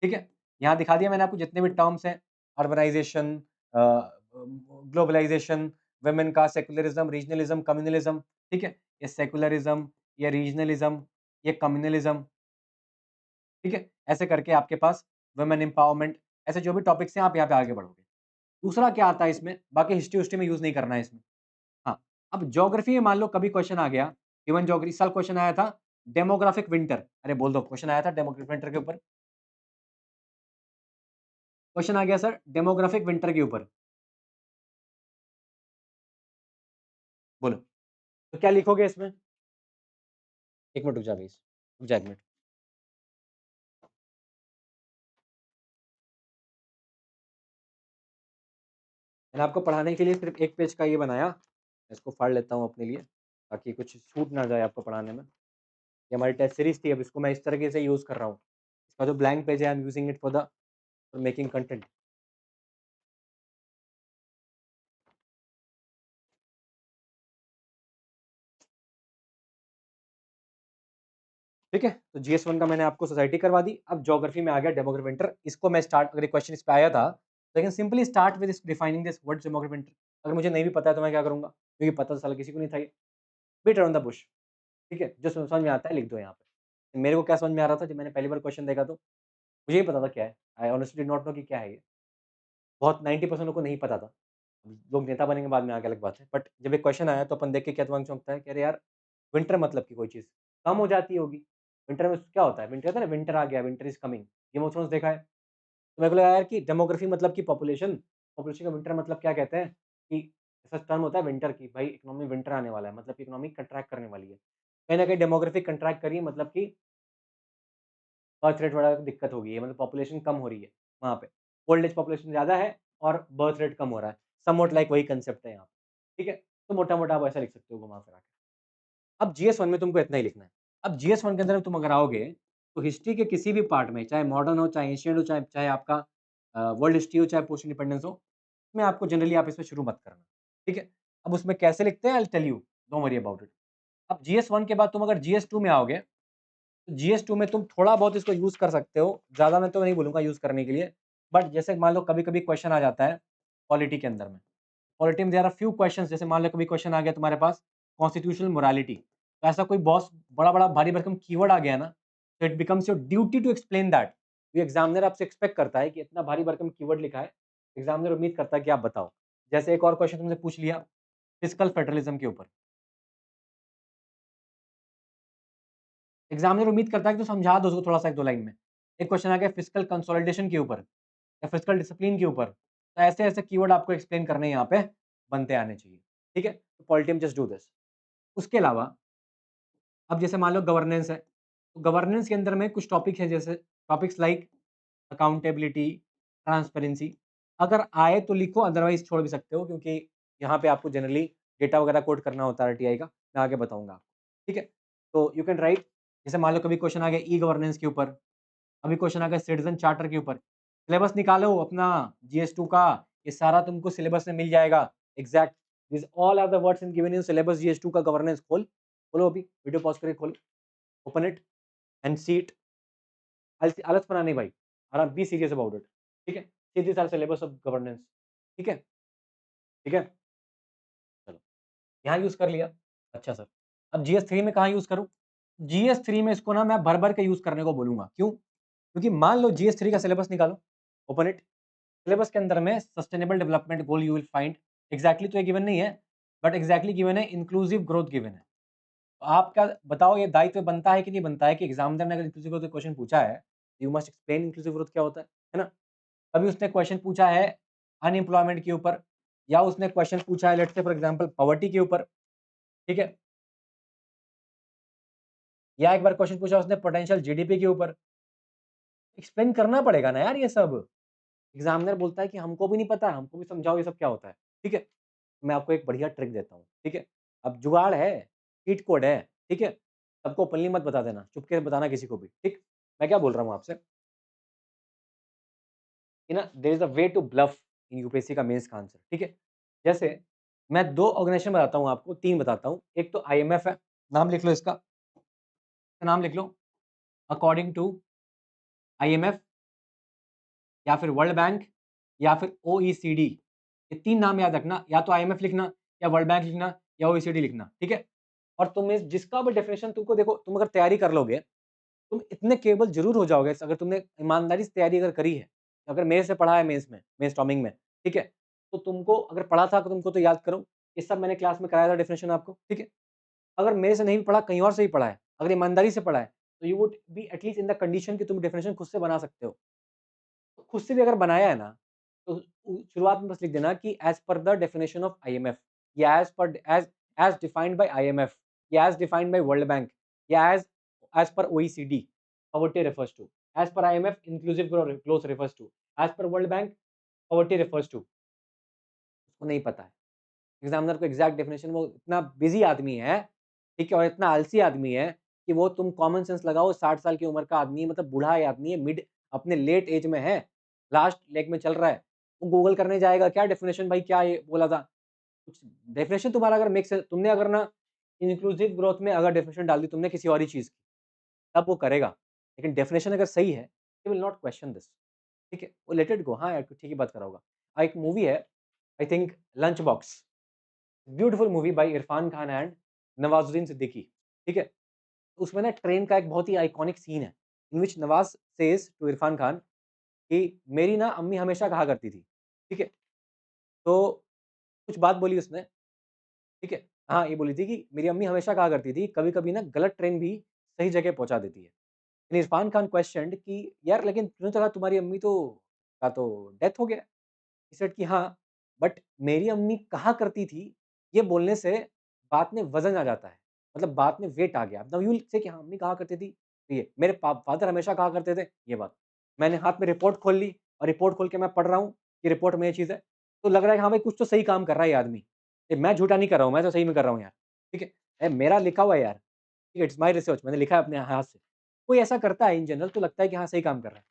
ठीक है? यहाँ दिखा दिया मैंने आपको जितने भी टर्म्स हैं, अर्बनाइजेशन, ग्लोबलाइजेशन, वुमेन का, सेक्युलरिज्म, रीजनलिज्म, कम्युनलिज्म। ठीक है? ये सेक्युलरिज्म, ये रीजनलिज्म, ये कम्युनलिज्म। ठीक है? ऐसे करके आपके पास वुमेन एम्पावरमेंट, ऐसे जो भी टॉपिक्स हैं आप यहाँ पे आगे बढ़ोगे। दूसरा क्या आता है इसमें, बाकी हिस्ट्री-विस्ट्री में यूज़ नहीं करना है इसमें। हाँ, अब ज्योग्राफी में मान लो कभी क्वेश्चन आ गया, ह्यूमन ज्योग्राफी, इस साल क्वेश्चन आया था डेमोग्राफिक विंटर। अरे बोल दो, क्वेश्चन आया था डेमोग्राफिक विंटर के ऊपर। क्वेश्चन आ गया सर डेमोग्राफिक विंटर के ऊपर। बोलो, तो क्या लिखोगे इसमें? 1 मिनट रुक जा प्लीज़, रुक जा 1 मिनट। मैंने आपको पढ़ाने के लिए सिर्फ 1 पेज का ये बनाया, इसको फाड़ लेता हूँ अपने लिए, ताकि कुछ छूट ना जाए आपको पढ़ाने में। ये हमारी टेस्ट सीरीज़ थी, अब इसको मैं इस तरीके से यूज़ कर रहा हूँ। इसका जो ब्लैंक पेज है I am using it for making content. ठीक है, तो GS1 का मैंने आपको सोसाइटी करवा दी। अब ज्योग्राफी में आ गया डेमोग्राफिक विंटर। इसको मैं स्टार्ट, अगर क्वेश्चन इस पे आया था, तो I can simply start with defining this what is demographic winter. अगर मुझे नहीं भी पता है तो मैं क्या करूंगा, क्योंकि पता तो साला किसी को नहीं था ये। Beat around the bush. ठीक है, जो समझ में आता है लिख दो यहाँ पे। मेरे को क्या समझ में आ रहा था जब मैंने पहली बार क्वेश्चन देखा, तो मुझे ही पता था क्या है। I honestly did not know कि क्या है ये। बहुत 90% लोगों को नहीं पता था। लोग नेता बनेंगे बाद में, आगे अलग बात है, बट जब एक क्वेश्चन आया तो अपन देख के क्या दिमाग में चौंकता है कि अरे यार, विंटर मतलब की कोई चीज़ कम हो जाती होगी। विंटर में क्या होता है? विंटर कहते हैं ना, विंटर आ गया, winter is coming. Game of thrones देखा है? तो मेरे को लगा यार कि डेमोग्राफी मतलब कि पॉपुलेशन, पॉपुलेशन का विंटर मतलब क्या कहते हैं कि ऐसा टर्म होता है विंटर की, भाई इकोनॉमी विंटर आने वाला है, मतलब कि इकोनॉमी कंट्रैक्ट करने वाली है। कहीं न कहीं डेमोग्राफी कंट्रैक्ट करी है, मतलब कि बर्थ रेट वगैरह की दिक्कत हो गई है, मतलब पॉपुलेशन कम हो रही है वहाँ पे। ओल्ड एज पॉपुलेशन ज़्यादा है और बर्थ रेट कम हो रहा है। समव्हाट लाइक वही कांसेप्ट है यहाँ पे। ठीक है? तो मोटा-मोटा आप ऐसा लिख सकते हो घुमा-फिरा के। अब GS1 में तुमको इतना ही लिखना है। अब GS1 के अंदर तुम अगर आओगे, तो हिस्ट्री के किसी भी पार्ट में, चाहे मॉडर्न हो, चाहे एंशिएंट हो, चाहे चाहे आपका वर्ल्ड हिस्ट्री हो, चाहे पोस्ट इंडिपेंडेंस हो, मैं आपको जनरली आप इसमें शुरू मत करना। ठीक है? अब उसमें कैसे लिखते हैं, I will tell you, don't worry about it. अब GS1 के बाद तुम अगर GS2 में आओगे, तो GS2 में तुम थोड़ा बहुत इसको यूज़ कर सकते हो, ज़्यादा मैं तो नहीं बोलूँगा यूज़ करने के लिए। बट जैसे मान लो कभी-कभी क्वेश्चन आ जाता है पॉलिटी के अंदर में। पॉलिटी में देयर आर फ्यू क्वेश्चंस, जैसे मान लो कभी क्वेश्चन आ गया तुम्हारे पास कॉन्स्टिट्यूशनल मोरालिटी, तो ऐसा कोई बहुत बड़ा-बड़ा भारी-भरकम कीवर्ड आ गया ना, तो it becomes your duty to explain that. ये एग्जामिनर आपसे एक्सपेक्ट करता है कि इतना भारी-भरकम कीवर्ड लिखा है, एग्जामिनर उम्मीद करता है कि आप बताओ। जैसे एक और क्वेश्चन तुमसे पूछ लिया फिस्कल फेडरलिज्म के ऊपर, एग्जामिनर उम्मीद करता है कि तू समझा दो उसको थोड़ा-सा 1-2 लाइन में। एक क्वेश्चन आ गया फिस्कल कंसोलिडेशन के ऊपर, या फिजिकल डिसिप्लिन के ऊपर, तो ऐसे-ऐसे कीवर्ड आपको एक्सप्लेन करने यहाँ पे बनते आने चाहिए, ठीक है? तो पॉलिटी में जस्ट डू दिस। उसके अलावा अब जैसे मान लो गवर्नेंस है, तो गवर्नेंस के अंदर में कुछ टॉपिक है जैसे टॉपिक्स लाइक अकाउंटेबिलिटी, ट्रांसपेरेंसी, अगर आए तो लिखो अदरवाइज़ छोड़ भी सकते हो क्योंकि यहाँ पे आपको जनरली डेटा वगैरह कोड करना होता है आरटीआई का, मैं आगे बताऊँगा आपको, ठीक है? तो यू कैन राइट जैसे मान लो कभी क्वेश्चन आ गया ई-गवर्नेंस के ऊपर, अभी क्वेश्चन आ गया सिटीज़न चार्टर के ऊपर, सिलेबस निकालो अपना जीएस2 का, ये सारा तुमको सिलेबस में मिल जाएगा, exact this all are the words in given in syllabus GS two का गवर्नेंस खोलो अभी, वीडियो पॉज़ करके खोलो, open it and see it. आलसपना नहीं भाई, आराम बी सीरियस अबाउट इट, ठीक है? See this are syllabus of governance, ठीक है? ठीक है? चलो, यहाँ यूज़ कर लिया, अच्छा सर। अब जीएस3 में कहाँ यूज़ करूँ? जीएस3 में इसको ना मैं भर-भर के यूज़ करने को बोलूँगा, क्यों? क्योंकि मान लो जीएस3 का सिलेबस निकालो, ओपन इट, सिलेबस के अंदर में sustainable development goal you will find, exactly तो ये गिवन नहीं है, बट एग्ज़ैक्टली गिवन है इंक्लूसिव ग्रोथ गिवन है। तो आपका बताओ ये दायित्व बनता है कि नहीं बनता है कि एग्ज़ामिनर ने अगर इंक्लूसिव ग्रोथ का क्वेश्चन पूछा है, you must explain inclusive growth क्या होता है ना? अभी उसने क्वेश्चन पूछा है अनएम्प्लॉयमेंट के ऊपर या उसने क्वेश्चन पूछा है let's say for example poverty के ऊपर, ठीक है? या एक बार क्वेश्चन पूछा उसने पोटेंशियल जीडीपी के ऊपर, एक्सप्लेन करना पड़ेगा ना यार ये सब। एग्जामिनर बोलता है कि हमको भी नहीं पता, हमको भी समझाओ ये सब क्या होता है, ठीक है? मैं आपको एक बढ़िया ट्रिक देता हूँ, ठीक है? अब जुगाड़ है, चीट कोड है, ठीक है? सबको ओपनली मत बता देना, चुपके से बताना किसी को भी, ठीक? मैं क्या बोल रहा हूँ आपसे कि ना there is a way to bluff in UPSC का मेंस का आंसर, ठीक है? जैसे मैं 2 ऑर्गेनाइजेशन बताता हूँ आपको, 3 बताता हूँ। एक तो आईएमएफ है, नाम लिख लो इसका नाम लिख लो। अकॉर्डिंग टू आईएमएफ या फिर वर्ल्ड बैंक या फिर ओईसीडी, ये 3 नाम याद रखना, या तो आईएमएफ लिखना या वर्ल्ड बैंक लिखना या ओईसीडी लिखना, ठीक है? और तुम इस जिसका भी डेफिनिशन तुमको देखो, तुम अगर तैयारी कर लोगे, तुम इतने केपेबल ज़रूर हो जाओगे अगर तुमने ईमानदारी से तैयारी अगर करी है, अगर मेरे से पढ़ा है मेंस स्टॉर्मिंग में, ठीक है? तो तुमको अगर पढ़ा था तो तुमको तो याद करो, ये सब मैंने क्लास में कराया था डेफिनिशन आपको, ठीक है? अगर मेरे से नहीं भी पढ़ा, कहीं और से भी पढ़ा है, अगर ईमानदारी से पढ़ा है, तो you would be at least in the condition कि तुम डेफिनिशन खुद से बना सकते हो। तो खुद से भी अगर बनाया है ना, तो शुरुआत में बस लिख देना कि as per the definition of IMF या एज़ डिफाइंड बाय आईएमएफ या as defined by World Bank या as per OECD poverty refers to, as per IMF inclusive growth refers to, as per World Bank poverty refers to. उसको नहीं पता है। Examiner को exact definition, वो इतना busy आदमी है, ठीक है? और इतना आलसी आदमी है कि वो तुम कॉमन सेंस लगाओ, 60 साल की उम्र का आदमी है, मतलब बूढ़ा ही आदमी है, मिड अपने लेट एज में है, लास्ट लेग में चल रहा है। वो गूगल करने जाएगा, क्या डेफिनिशन भाई क्या ये बोला था? कुछ डेफिनिशन तुम्हारा अगर मेक सेंस, तुमने अगर ना इंक्लूसिव ग्रोथ में अगर डेफिनिशन डाल दी तुमने किसी और ही चीज़ की, तब वो करेगा। लेकिन डेफिनिशन अगर सही है, he will not question this, ठीक है? वो लेट इट गो, हाँ यार, ठीक ही बात कर रहा होगा। एक मूवी है, I think lunch box. Beautiful movie by Irfan Khan and Nawazuddin Siddiqui, ठीक है? उसमें ना ट्रेन का एक बहुत ही आइकॉनिक सीन है, in which Nawaz says to Irfan Khan कि मेरी ना अम्मी हमेशा कहा करती थी, ठीक है? तो कुछ बात बोली उसने, ठीक है? हाँ, ये बोली थी कि मेरी अम्मी हमेशा कहा करती थी, कभी-कभी ना गलत ट्रेन भी सही जगह पहुँचा देती है। फिर इरफान खान क्वेश्चन्ड कि यार लेकिन तूने तो कहा तुम्हारी अम्मी तो का तो डेथ हो गया। ही सेड कि हाँ, बट मेरी अम्मी कहा करती थी, ये बोलने से बात में वज़न आ जाता है। मतलब बात में वेट आ गया। नाउ यू विल से कि हाँ, अम्मी कहा करती थी, तो ये। मेरे फादर हमेशा कहा करते थे, ये बात। मैंने हाथ में रिपोर्ट खोल ली और रिपोर्ट खोल के मैं पढ़ रहा हूँ, कि रिपोर्ट में ये चीज़ है। तो लग रहा है कि हाँ भाई, कुछ तो सही काम कर रहा है ये आदमी। ये मैं झूठा नहीं कर रहा हूँ, मैं तो सही में कर रहा हूँ यार। ठीक है? मेरा लिखा हुआ है यार। ठीक है? इट्स माय रिसर्च, मैंने लिखा है अपने हाथ से। कोई ऐसा करता है इन जनरल तो लगता है कि हाँ, सही काम कर रहा है।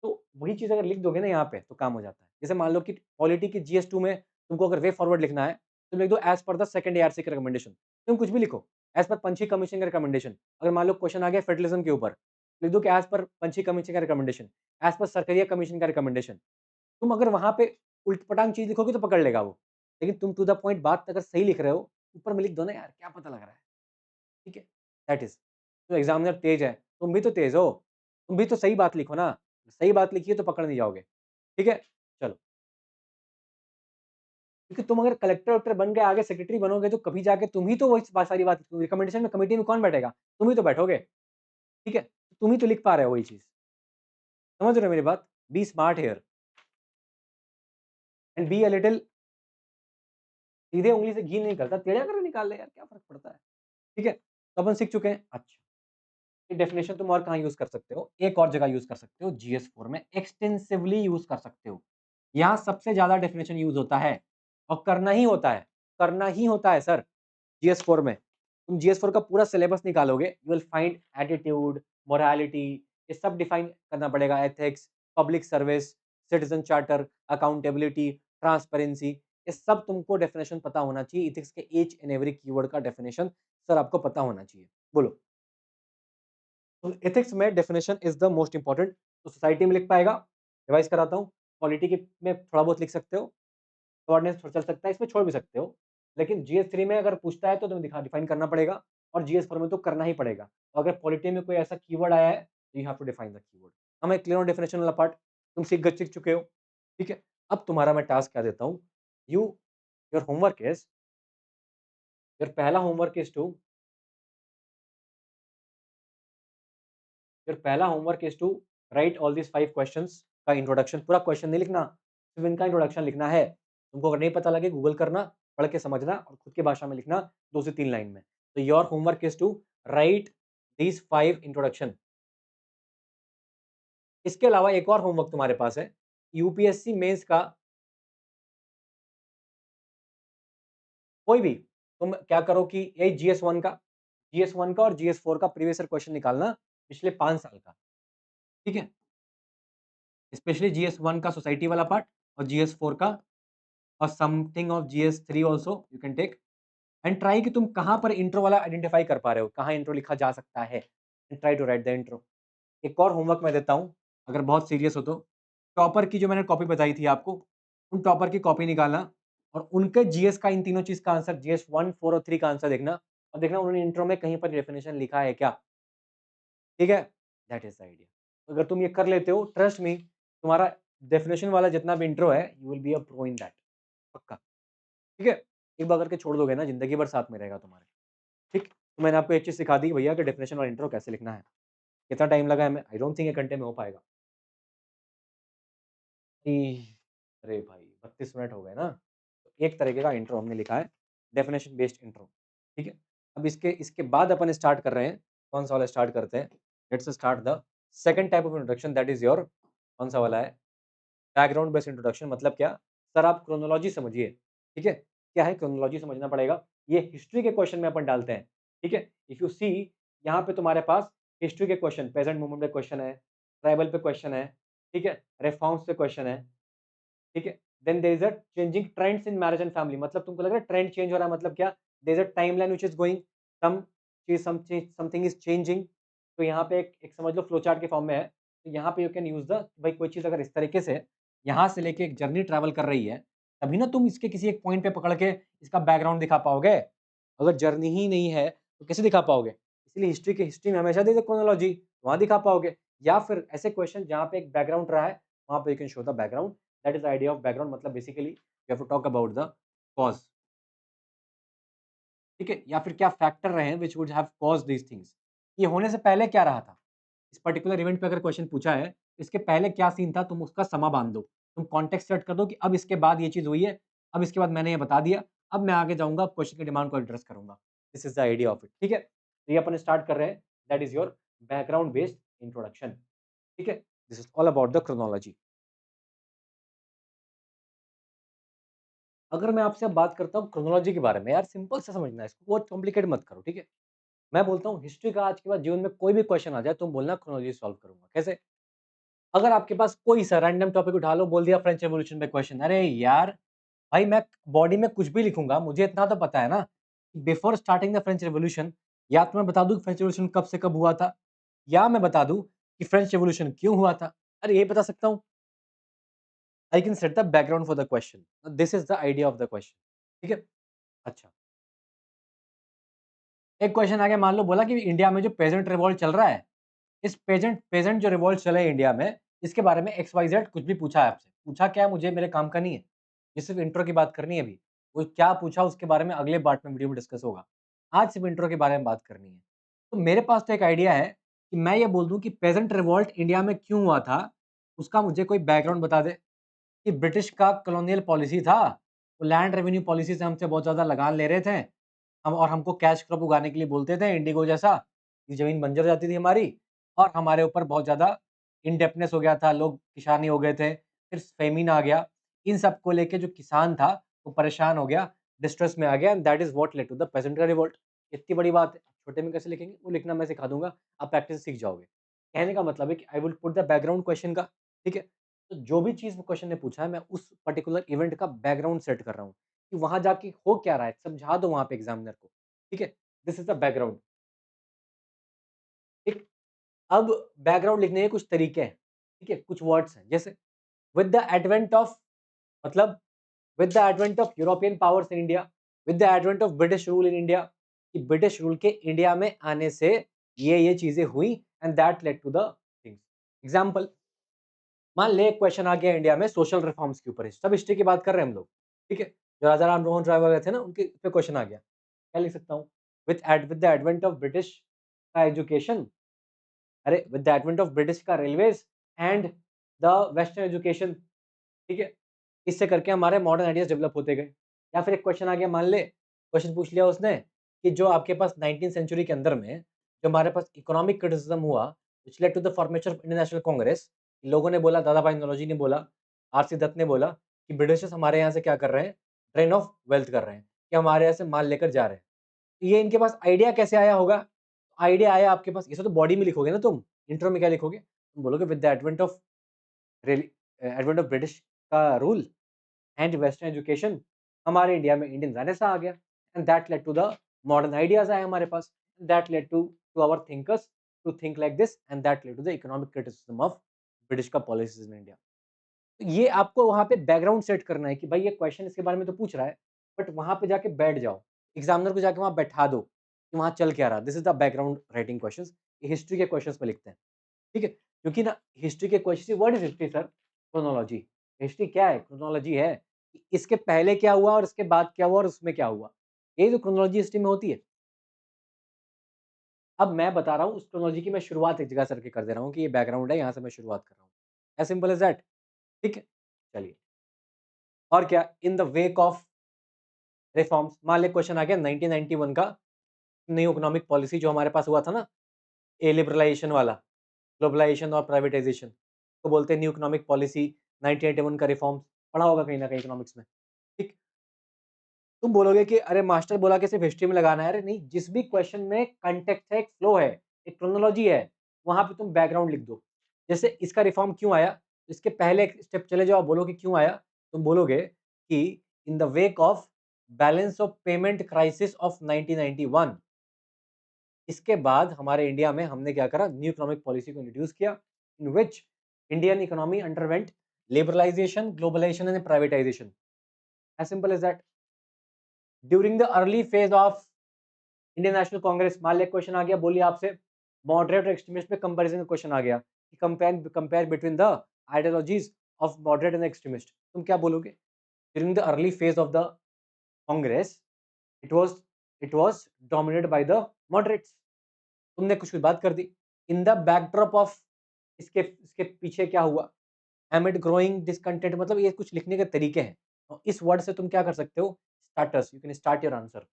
तो वही चीज़ अगर लिख दोगे ना यहाँ पे, तो काम हो जाता है। जैसे मान लो कि पॉलिटी की जीएस2 में तुमको अगर वे फॉरवर्ड लिखना है, तुम लिख दो as per the second ARC की रिकमेंडेशन। तुम कुछ भी लिखो, एज़ पर पंछी कमीशन का रिकमेंडेशन। अगर मान लो क्वेश्चन आ गया फेडरलिज्म के ऊपर, लिख दो कि एज़ पर पंछी कमीशन का रिकमेंडेशन, एज़ पर सरकरिया कमीशन का रिकमेंडेशन। तुम अगर वहाँ पे उलट-पटांग चीज़ लिखोगे तो पकड़ लेगा वो। लेकिन तुम टू द पॉइंट बात अगर सही लिख रहे हो, ऊपर में लिख दो ना यार, क्या पता लग रहा है। ठीक है? That is. तो एग्ज़ामिनर तेज़ है, तुम भी तो तेज़ हो, तुम भी तो सही बात लिखो ना। सही बात लिखी है तो पकड़ नहीं जाओगे। ठीक है? चलो, क्योंकि तुम अगर कलेक्टर-वलेक्टर बन गए, आगे सेक्रेटरी बनोगे तो कभी जाके तुम ही तो वही सारी बात रिकमेंडेशन में कमिटी में कौन बैठेगा? तुम ही तो बैठोगे, ठीक है? तुम ही तो लिख पा रहे हो वही चीज़। समझ रहे हो मेरी बात? Be smart here. And be a little, सीधे उंगली से घी नहीं निकलता, टेढ़ा करके निकाल ले यार, क्या फ़र्क पड़ता है? ठीक है? तो अपन सीख चुके हैं। अच्छा, ये डेफिनिशन तुम और कहाँ यूज़ कर सकते हो? एक और जगह यूज़ कर सकते हो, जीएस4 में एक्सटेंसिवली यूज़ कर सकते हो। यहाँ सबसे ज़्यादा डेफिनिशन यूज़ होता है और करना ही होता है सर, जीएस4 में। तुम जीएस4 का पूरा सिलेबस निकालोगे, you will find attitude, morality, ये सब डिफाइन करना पड़ेगा, ethics, public service, citizen charter, accountability, transparency, ये सब तुमको डेफिनिशन पता होना चाहिए। एथिक्स के ईच एंड एवरी कीवर्ड का डेफिनिशन सर आपको पता होना चाहिए। बोलो। तो एथिक्स में definition is the most important. तो सोसाइटी में लिख पाएगा, रिवाइज कराता हूँ। पॉलिटी के में थोड़ा बहुत लिख सकते हो, गवर्नेंस चल सकता है, इसमें छोड़ भी सकते हो। लेकिन जीएस3 में अगर पूछता है तो तुम्हें दिखा डिफाइन करना पड़ेगा, और जीएस4 में तो करना ही पड़ेगा। और अगर पॉलिटी में कोई ऐसा कीवर्ड आया है, you have to define the keyword. हमें क्लियर डेफिनेशन वाला पार्ट तुम सीख चुके हो, ठीक है। अब तुम्हारा मैं टास्क क्या देता हूँ, you your homework is, your पहला होमवर्क इज टू, फिर पहला homework is to write all this 5 questions का इंट्रोडक्शन। पूरा क्वेश्चन नहीं लिखना, सिर्फ इनका इंट्रोडक्शन लिखना है। तुमको अगर नहीं पता लगे गूगल करना, पढ़ के समझना और खुद की भाषा में लिखना 2 से 3 लाइन में। तो your homework is to write these 5 introduction. इसके अलावा एक और होमवर्क तुम्हारे पास है, यूपीएससी मेंस का कोई भी, तुम क्या करो कि यही जीएस1 का और जीएस4 का प्रीवियस ईयर क्वेश्चन निकालना पिछले 5 साल का, ठीक है। स्पेशली जीएस1 का सोसाइटी वाला पार्ट और जीएस4 का और समथिंग ऑफ जीएस3 also you can take, and try कि तुम कहां पर इंट्रो वाला आइडेंटिफाई कर पा रहे हो, कहां इंट्रो लिखा जा सकता है, and try to write the intro. एक और होमवर्क मैं देता हूं, अगर बहुत सीरियस हो तो टॉपर की जो मैंने कॉपी बताई थी आपको, उन टॉपर की कॉपी निकालना और उनके जीएस का इन तीनों चीज का आंसर, जीएस 1, 4 और 3 का आंसर देखना, और देखना उन्होंने इंट्रो में कहीं पर डेफिनेशन लिखा है क्या, ठीक है। That is the idea. अगर तुम ये कर लेते हो, ट्रस्ट मी, तुम्हारा डेफिनेशन वाला जितना भी इंट्रो है, you will be a pro in that, पक्का, ठीक है। एक बार करके छोड़ दोगे ना, जिंदगी भर साथ में रहेगा तुम्हारे, ठीक। तो मैंने आपको एक चीज सिखा दी भैया कि डेफिनेशन और इंट्रो कैसे लिखना है। कितना टाइम लगा है, मैं आई डोंट थिंक 1 घंटे में हो पाएगा। अरे भाई 32 मिनट हो गए ना। तो एक तरीके का इंट्रो हमने लिखा है, डेफिनेशन बेस्ड इंट्रो, ठीक है। अब इसके इसके बाद अपन स्टार्ट कर रहे हैं, कौन सा वाला स्टार्ट करते हैं, let's start the second type of introduction, that is your, कौन सा वाला है, बैकग्राउंड बेस्ड इंट्रोडक्शन। मतलब क्या सर, आप क्रोनोलॉजी समझिए, ठीक है। क्या है क्रोनोलॉजी, समझना पड़ेगा। ये हिस्ट्री के क्वेश्चन में अपन डालते हैं, ठीक है। इफ यू सी, यहाँ पे तुम्हारे पास हिस्ट्री के क्वेश्चन, प्रेजेंट मोमेंट पे क्वेश्चन है, ट्राइबल पे क्वेश्चन है, ठीक है, रिफॉर्म्स पे क्वेश्चन है, ठीक है। Then there is a changing trends in marriage and family, मतलब तुमको लग रहा है ट्रेंड चेंज हो रहा है, मतलब क्या, there is a timeline which is going, some चीज समथिंग इज चेंजिंग। तो यहाँ पे एक समझ लो फ्लो चार्ट के फॉर्म में है। तो यहाँ पे यू कैन यूज द, भाई कोई चीज अगर इस तरीके से यहाँ से लेके एक जर्नी ट्रैवल कर रही है, तभी ना तुम इसके किसी एक पॉइंट पे पकड़ के इसका बैकग्राउंड दिखा पाओगे। अगर जर्नी ही नहीं है तो कैसे दिखा पाओगे। इसलिए हिस्ट्री में हमेशा दे दो क्रोनोलॉजी, वहां दिखा पाओगे। या फिर ऐसे क्वेश्चन जहाँ पे एक बैकग्राउंड रहा है, वहां पे you can show the background. That is the idea of background, मतलब basically you have to talk about the cause, ठीक है। या फिर क्या फैक्टर रहे हैं which would have caused these things, ये होने से पहले क्या रहा था। इस पर्टिकुलर इवेंट पे अगर क्वेश्चन पूछा है, इसके पहले क्या सीन था, तुम उसका समा बांध दो, तुम कॉन्टेक्स्ट सेट कर दो कि अब इसके बाद ये चीज हुई है, अब इसके बाद मैंने ये बता दिया, अब मैं आगे जाऊंगा, अब क्वेश्चन की डिमांड को एड्रेस करूंगा। This is the idea of it, ठीक है। तो ये अपन स्टार्ट कर रहे हैं, that is your background based introduction, ठीक है। This is all about the chronology. अगर मैं आपसे अब बात करता हूँ क्रोनोलॉजी के बारे में, यार सिंपल से समझना है इसको, बहुत कॉम्प्लिकेट मत करो, ठीक है। मैं बोलता हूँ हिस्ट्री का आज के बाद जीवन में कोई भी क्वेश्चन आ जाए, तुम बोलना क्रोनोलॉजी सॉल्व करूंगा। कैसे? अगर आपके पास कोई सा रैंडम टॉपिक उठा लो, बोल दिया फ्रेंच रेवोल्यूशन पे क्वेश्चन, अरे यार भाई मैं बॉडी में कुछ भी लिखूंगा, मुझे इतना तो पता है ना, before starting the French revolution, या तो मैं बता दूं फ्रेंच रेवोल्यूशन कब से कब हुआ था, या मैं बता दूं कि फ्रेंच रेवोल्यूशन क्यों हुआ था। अरे ये बता सकता हूँ। I can set the background for the question, this is the idea of the question, ठीक है। अच्छा, एक क्वेश्चन आ गया, मान लो बोला कि इंडिया में जो पेजेंट रिवॉल्ट चल रहा है, इस पेजेंट पेजेंट जो रिवॉल्ट चले इंडिया में, इसके बारे में एक्स वाई जेड कुछ भी पूछा है आपसे, पूछा क्या है मुझे मेरे काम का नहीं है, ये सिर्फ इंट्रो की बात करनी है अभी। वो क्या पूछा उसके बारे में अगले पार्ट में वीडियो में डिस्कस होगा। आज सिर्फ इंट्रो के बारे में बात करनी है। तो मेरे पास तो एक आइडिया है कि मैं ये बोल दूं कि पेजेंट रिवॉल्ट इंडिया में क्यों हुआ था, उसका मुझे कोई बैकग्राउंड बता दे, कि ब्रिटिश का कॉलोनियल पॉलिसी था, वो लैंड रेवेन्यू पॉलिसी से हमसे बहुत ज़्यादा लगान ले रहे थे। हम और हमको कैश क्रॉप उगाने के लिए बोलते थे इंडिगो जैसा, कि ज़मीन बंजर हो जाती थी हमारी और हमारे ऊपर बहुत ज़्यादा इंडेप्टनेस हो गया था, लोग किसानी हो गए थे, फिर फेमिन आ गया। इन सब को लेके जो किसान था, वो परेशान हो गया, डिस्ट्रेस में आ गया and that is what led to the peasant का रिवोल्ट। इतनी बड़ी बात है, छोटे में कैसे लिखेंगे? वो लिखना मैं सिखा दूँगा, आप प्रैक्टिस से सीख जाओगे। कहने का मतलब है कि I will put the background question का, ठीक है? तो जो भी चीज़ वो क्वेश्चन ने पूछा है, मैं उस पर्टिकुलर इवेंट का बैकग्राउंड सेट कर रहा हूँ, कि वहाँ जाके हो क्या रहा है, समझा दो वहाँ पे एग्ज़ामिनर को, ठीक है? दिस इज़ द बैकग्राउंड, ठीक? अब बैकग्राउंड लिखने के कुछ तरीके हैं, ठीक है? कुछ वर्ड्स हैं, जैसे विद द एडवेंट ऑफ मतलब with the advent of European powers in India, with the advent of British rule in India, कि ब्रिटिश रूल के इंडिया में आने से ये चीज़ें हुई and that led to the things. Example, मान ले एक क्वेश्चन आ गया इंडिया में सोशल रिफॉर्म्स के ऊपर, सब हिस्ट्री की बात कर रहे हैं हम लोग, ठीक है? जो राजा राम मोहन राय वगैरह थे ना, उनके पे क्वेश्चन आ गया। क्या लिख सकता हूँ? With the advent of British का एजुकेशन, अरे with the advent of British का railways and the western education, ठीक है? इससे करके हमारे मॉडर्न आइडियाज़ डेवलप होते गए। या फिर एक क्वेश्चन आ गया, मान ले क्वेश्चन पूछ लिया उसने कि जो आपके पास 19th सेंचुरी के अंदर में जो हमारे पास इकोनॉमिक क्रिटिसिज्म हुआ, which led to the formation of Indian National Congress. लोगों ने बोला, दादा भाई नौरोजी ने बोला, आरसी दत्त ने बोला कि ब्रिटिशर्स हमारे यहाँ से क्या कर रहे हैं? ड्रेन ऑफ वेल्थ कर रहे हैं, कि हमारे यहाँ से माल लेकर जा रहे हैं। ये इनके पास आइडिया कैसे आया होगा? आइडिया आया आपके पास, इसे तो बॉडी में लिखोगे ना तुम, इंट्रो में क्या लिखोगे? तुम बोलोगे with the advent of British का रूल एंड वेस्टर्न एजुकेशन, हमारे इंडिया में इंडियन रेनेसां आ गया and that led to the modern ideas आए हमारे पास, that led to our thinkers to think like this and that led to the economic criticism of British का policies in India. तो ये आपको वहां पे बैकग्राउंड सेट करना है कि भाई ये क्वेश्चन इसके बारे में तो पूछ रहा है, बट वहां पे जाके बैठ जाओ, एग्जामिनर को जाके वहां बैठा दो कि वहां चल क्या रहा। This is the background writing questions, ये हिस्ट्री के क्वेश्चंस में लिखते हैं, ठीक है? क्योंकि ना हिस्ट्री के question, what is history sir? Chronology. History क्या है? क्रोनोलॉजी है कि इसके पहले क्या हुआ और इसके बाद क्या हुआ और उसमें क्या हुआ। यही तो क्रोनोलॉजी हिस्ट्री में होती है। अब मैं बता रहा हूँ उस क्रोनोलॉजी की मैं शुरुआत एक जगह से करके कर दे रहा हूँ कि ये बैकग्राउंड है, यहाँ से मैं शुरुआत कर रहा हूँ। एज़ सिंपल एज़ दैट, ठीक है? चलिए, और क्या इन द वेक ऑफ रिफॉर्म्स, मान लें क्वेश्चन आ गया 1991 का न्यू इकोनॉमिक पॉलिसी जो हमारे पास हुआ था ना, ए लिबरलाइजेशन वाला, ग्लोबलाइजेशन और प्राइवेटाइजेशन, तो बोलते हैं न्यू इकोनॉमिक पॉलिसी 1981 का रिफॉर्म्स, पढ़ा होगा कहीं न कहीं इकोनॉमिक्स में, ठीक? तुम बोलोगे कि अरे मास्टर बोला कि सिर्फ हिस्ट्री में लगाना है, अरे नहीं, जिस भी क्वेश्चन में कॉन्टेक्स्ट है, एक फ्लो है, एक क्रोनोलॉजी है, वहाँ पे तुम बैकग्राउंड लिख दो। जैसे इसका रिफॉर्म क्यों आया? इसके पहले एक स्टेप चले जाओ, बोलो कि क्यों आया? तुम बोलोगे कि in the wake of balance of payment crisis of 1991, इसके बाद हमारे इंडिया में हमने क्या करा? न्यू इकोनॉमिक पॉलिसी को इंट्रोड्यूस किया, in which Indian economy underwent liberalisation, globalisation and privatisation. As simple as that. During the early phase of Indian National Congress, मान लिया क्वेश्चन आ गया, बोलिए आपसे मॉडरेट और एक्सट्रीमिस्ट में कंपैरिजन का क्वेश्चन आ गया कि compare compare between the ideologies of moderate and extremist, तुम क्या बोलोगे? During the early phase of the Congress, it was it was dominated by the moderates. तुमने कुछ भी बात कर दी। इन द बैकड्रॉप ऑफ, इसके इसके पीछे क्या हुआ? एमिड ग्रोइंग डिसकंटेंट, मतलब ये कुछ लिखने के तरीके हैं। और इस वर्ड से तुम क्या कर सकते हो? Starters, you can start your answer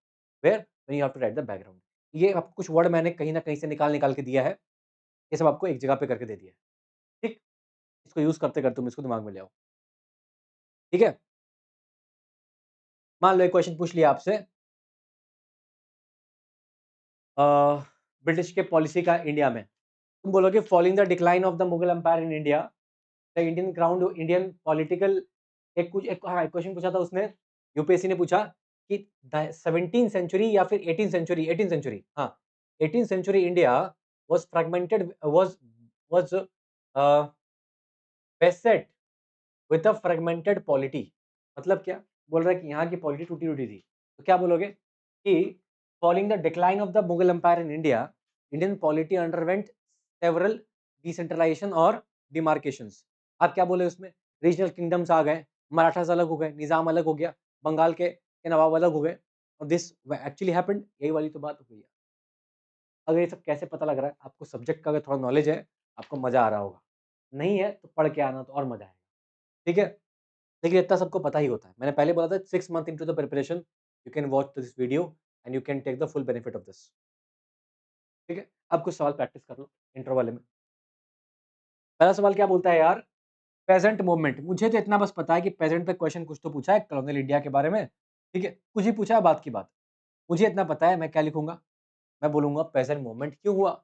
where when you have to write the background. ये आपको कुछ वर्ड मैंने कहीं न कहीं से निकाल-निकाल के दिया है। ये सब आपको एक जगह पे करके दे दिया है। ठीक? इसको यूज़ करते-करते तुम इसको दिमाग में ले आओ। ठीक है? मान लो एक क्वेश्चन पूछ लिया आपसे, अ, ब्रिटिश के पॉलिसी का इंडिया में। तुम बोलोगे following the decline of the Mughal empire in India, the Indian crown Indian political, एक कुछ एक हाँ, एक क्वेश्चन पूछा था उसने, यूपीएससी ने पूछा कि द 17th सेंचुरी या फिर 18th सेंचुरी, हाँ, 18th century India was fragmented was beset with a fragmented polity. मतलब क्या? बोल रहा है कि यहाँ की पॉलिटी टूटी-टूटी थी। तो क्या बोलोगे कि following the decline of the Mughal empire in India, Indian polity underwent several decentralisation और डिमार्केशंस। आप क्या बोले उसमें? रीजनल किंगडम्स आ गए, मराठास अलग हो गए, निज़ाम अलग हो गया, बंगाल के नवाब अलग हो गए और दिस एक्चुअली हैपेंड, यही वाली तो बात हो गई है। अगर ये सब कैसे पता लग रहा है? आपको सब्जेक्ट का अगर थोड़ा नॉलेज है, आपको मज़ा आ रहा होगा। नहीं है तो पढ़ के आना तो और मज़ा आएगा। ठीक है? देखिए इतना सबको पता ही होता है। मैंने पहले बोला था 6 month into the preparation you can watch this video and you can take the full benefit of this. ठीक है? अब कुछ सवाल प्रैक्टिस कर लो इंट्रो वाले में। पहला सवाल क्या बोलता है यार? Peasant movement. मुझे तो इतना बस पता है कि पेजेंट पे क्वेश्चन कुछ तो पूछा है कॉलोनियल इंडिया के बारे में, ठीक है? कुछ ही पूछा है बात की बात। मुझे इतना पता है मैं क्या लिखूँगा? मैं बोलूँगा पेजेंट मूवमेंट क्यों हुआ?